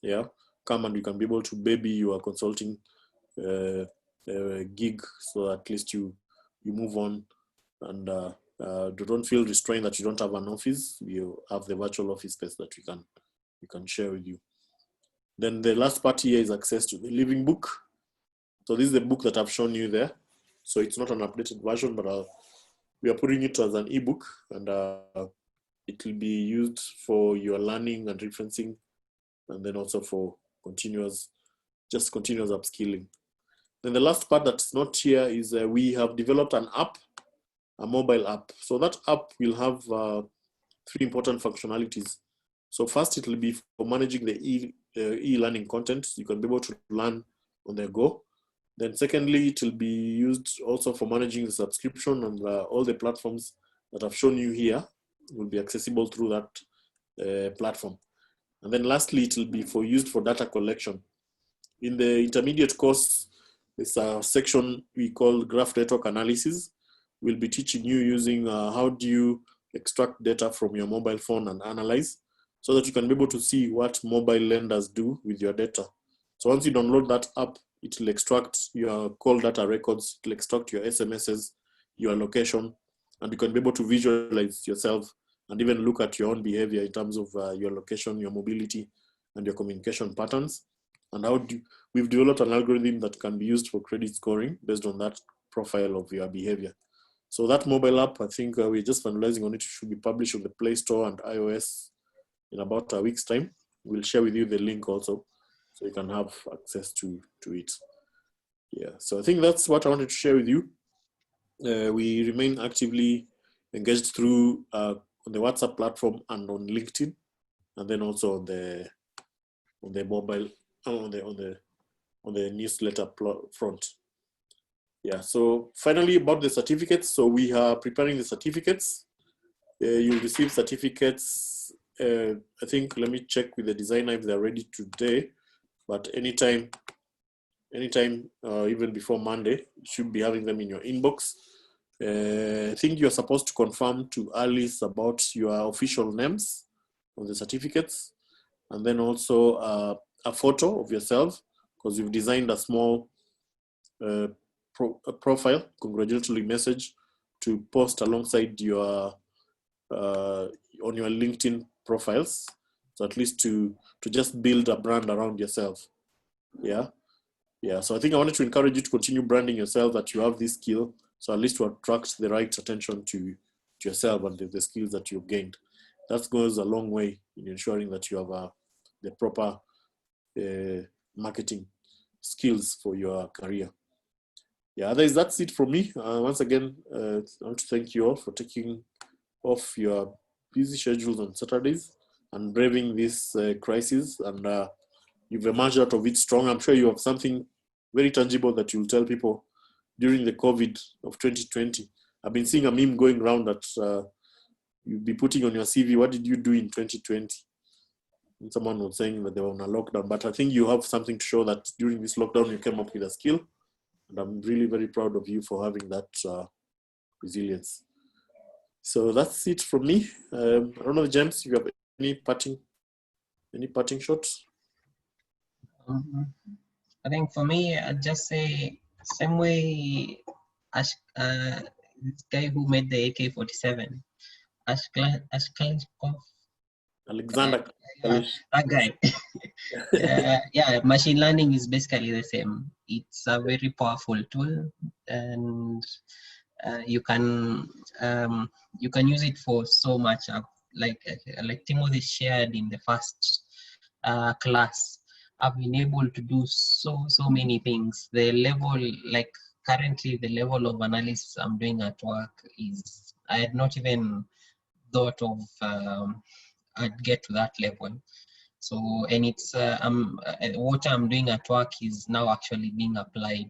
yeah, come, and you can be able to baby your consulting gig, so at least you move on, and don't feel restrained that you don't have an office. You have the virtual office space that we can share with you. Then the last part here is access to the living book. So this is the book that I've shown you there. So it's not an updated version, but we are putting it as an ebook, and it will be used for your learning and referencing, and then also for continuous upskilling. Then the last part that's not here is we have developed an app, a mobile app. So that app will have 3 important functionalities. So first, it will be for managing the e-learning content. You can be able to learn on the go. Then secondly, it will be used also for managing the subscription, and all the platforms that I've shown you here will be accessible through that platform. And then lastly, it will be used for data collection. In the intermediate course, there's a section we call graph network analysis. We'll be teaching you using how do you extract data from your mobile phone and analyze, so that you can be able to see what mobile lenders do with your data. So once you download that app, it will extract your call data records, it will extract your SMSs, your location, and you can be able to visualize yourself and even look at your own behavior in terms of your location, your mobility, and your communication patterns. And we've developed an algorithm that can be used for credit scoring based on that profile of your behavior. So that mobile app, I think we're just finalizing on it. It should be published on the Play Store and iOS in about a week's time. We'll share with you the link also, so you can have access to it. Yeah, so I think that's what I wanted to share with you. We remain actively engaged through on the WhatsApp platform and on LinkedIn, and then also on the mobile, on the newsletter front. Yeah, so finally about the certificates. So we are preparing the certificates. You'll receive certificates. I think, let me check with the designer if they're ready today, but anytime, even before Monday, you should be having them in your inbox. I think you're supposed to confirm to Alice about your official names on the certificates, and then also a photo of yourself, because you've designed a small profile, congratulatory message to post alongside your on your LinkedIn profiles. So at least to just build a brand around yourself. Yeah. Yeah, so I think I wanted to encourage you to continue branding yourself that you have this skill, so at least to attract the right attention to yourself and the skills that you've gained. That goes a long way in ensuring that you have the proper marketing skills for your career. Yeah, that's it from me. Once again, I want to thank you all for taking off your busy schedules on Saturdays and braving this crisis, and you've emerged out of it strong. I'm sure you have something very tangible that you'll tell people during the COVID of 2020. I've been seeing a meme going around that you'll be putting on your CV, what did you do in 2020? And someone was saying that they were on a lockdown, but I think you have something to show that during this lockdown you came up with a skill. And I'm really very proud of you for having that resilience. So that's it from me. I don't know, James, if you have any parting shots? I think for me, I'd just say same way as this guy who made the AK-47, Alexander. That guy. Yeah, machine learning is basically the same. It's a very powerful tool, and you can use it for so much. Like Timothy shared in the first class, I've been able to do so many things. The level, like currently, the level of analysis I'm doing at work is I had not even thought of I'd get to that level. So, and it's what I'm doing at work is now actually being applied.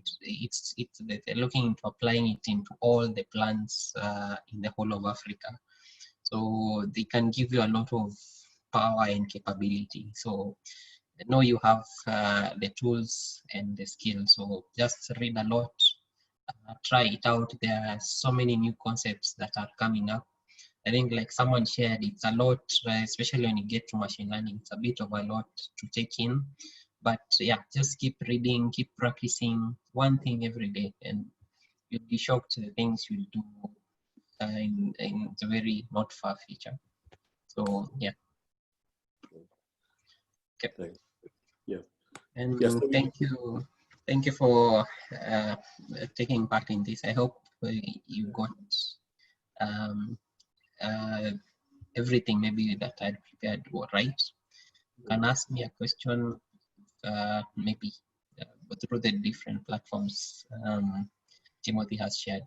They're looking into applying it into all the plants in the whole of Africa. So they can give you a lot of power and capability. So now you have the tools and the skills. So just read a lot, try it out. There are so many new concepts that are coming up. I think like someone shared, it's a lot, especially when you get to machine learning, it's a bit of a lot to take in. But yeah, just keep reading, keep practicing one thing every day, and you'll be shocked the things you'll do in the very not far future. So yeah. Okay. Yeah. And yes, thank you for taking part in this. I hope you got everything maybe that I'd prepared right. You can ask me a question maybe through the different platforms Timothy has shared.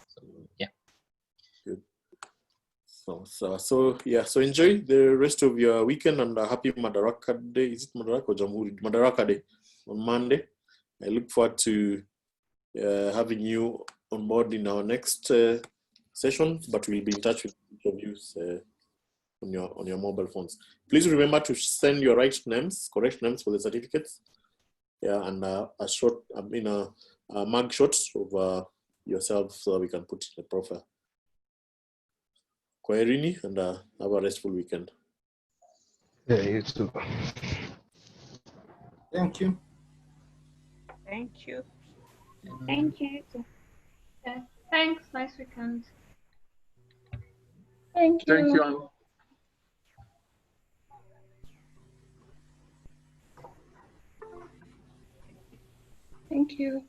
So yeah. Good. So yeah, so enjoy the rest of your weekend and a happy Madaraka Day. Is it Madaraka or Jamhuri? Madaraka Day on Monday. I look forward to having you on board in our next session, but we'll be in touch with each of you on your mobile phones. Please remember to send your correct names for the certificates. Yeah, and a mug shot of yourself so that we can put in the profile. Kwaherini, and have a restful weekend. Yeah, you too. Thank you. Thank you. Thank you. Yeah. Thanks. Nice weekend. Thank you. Thank you. Thank you.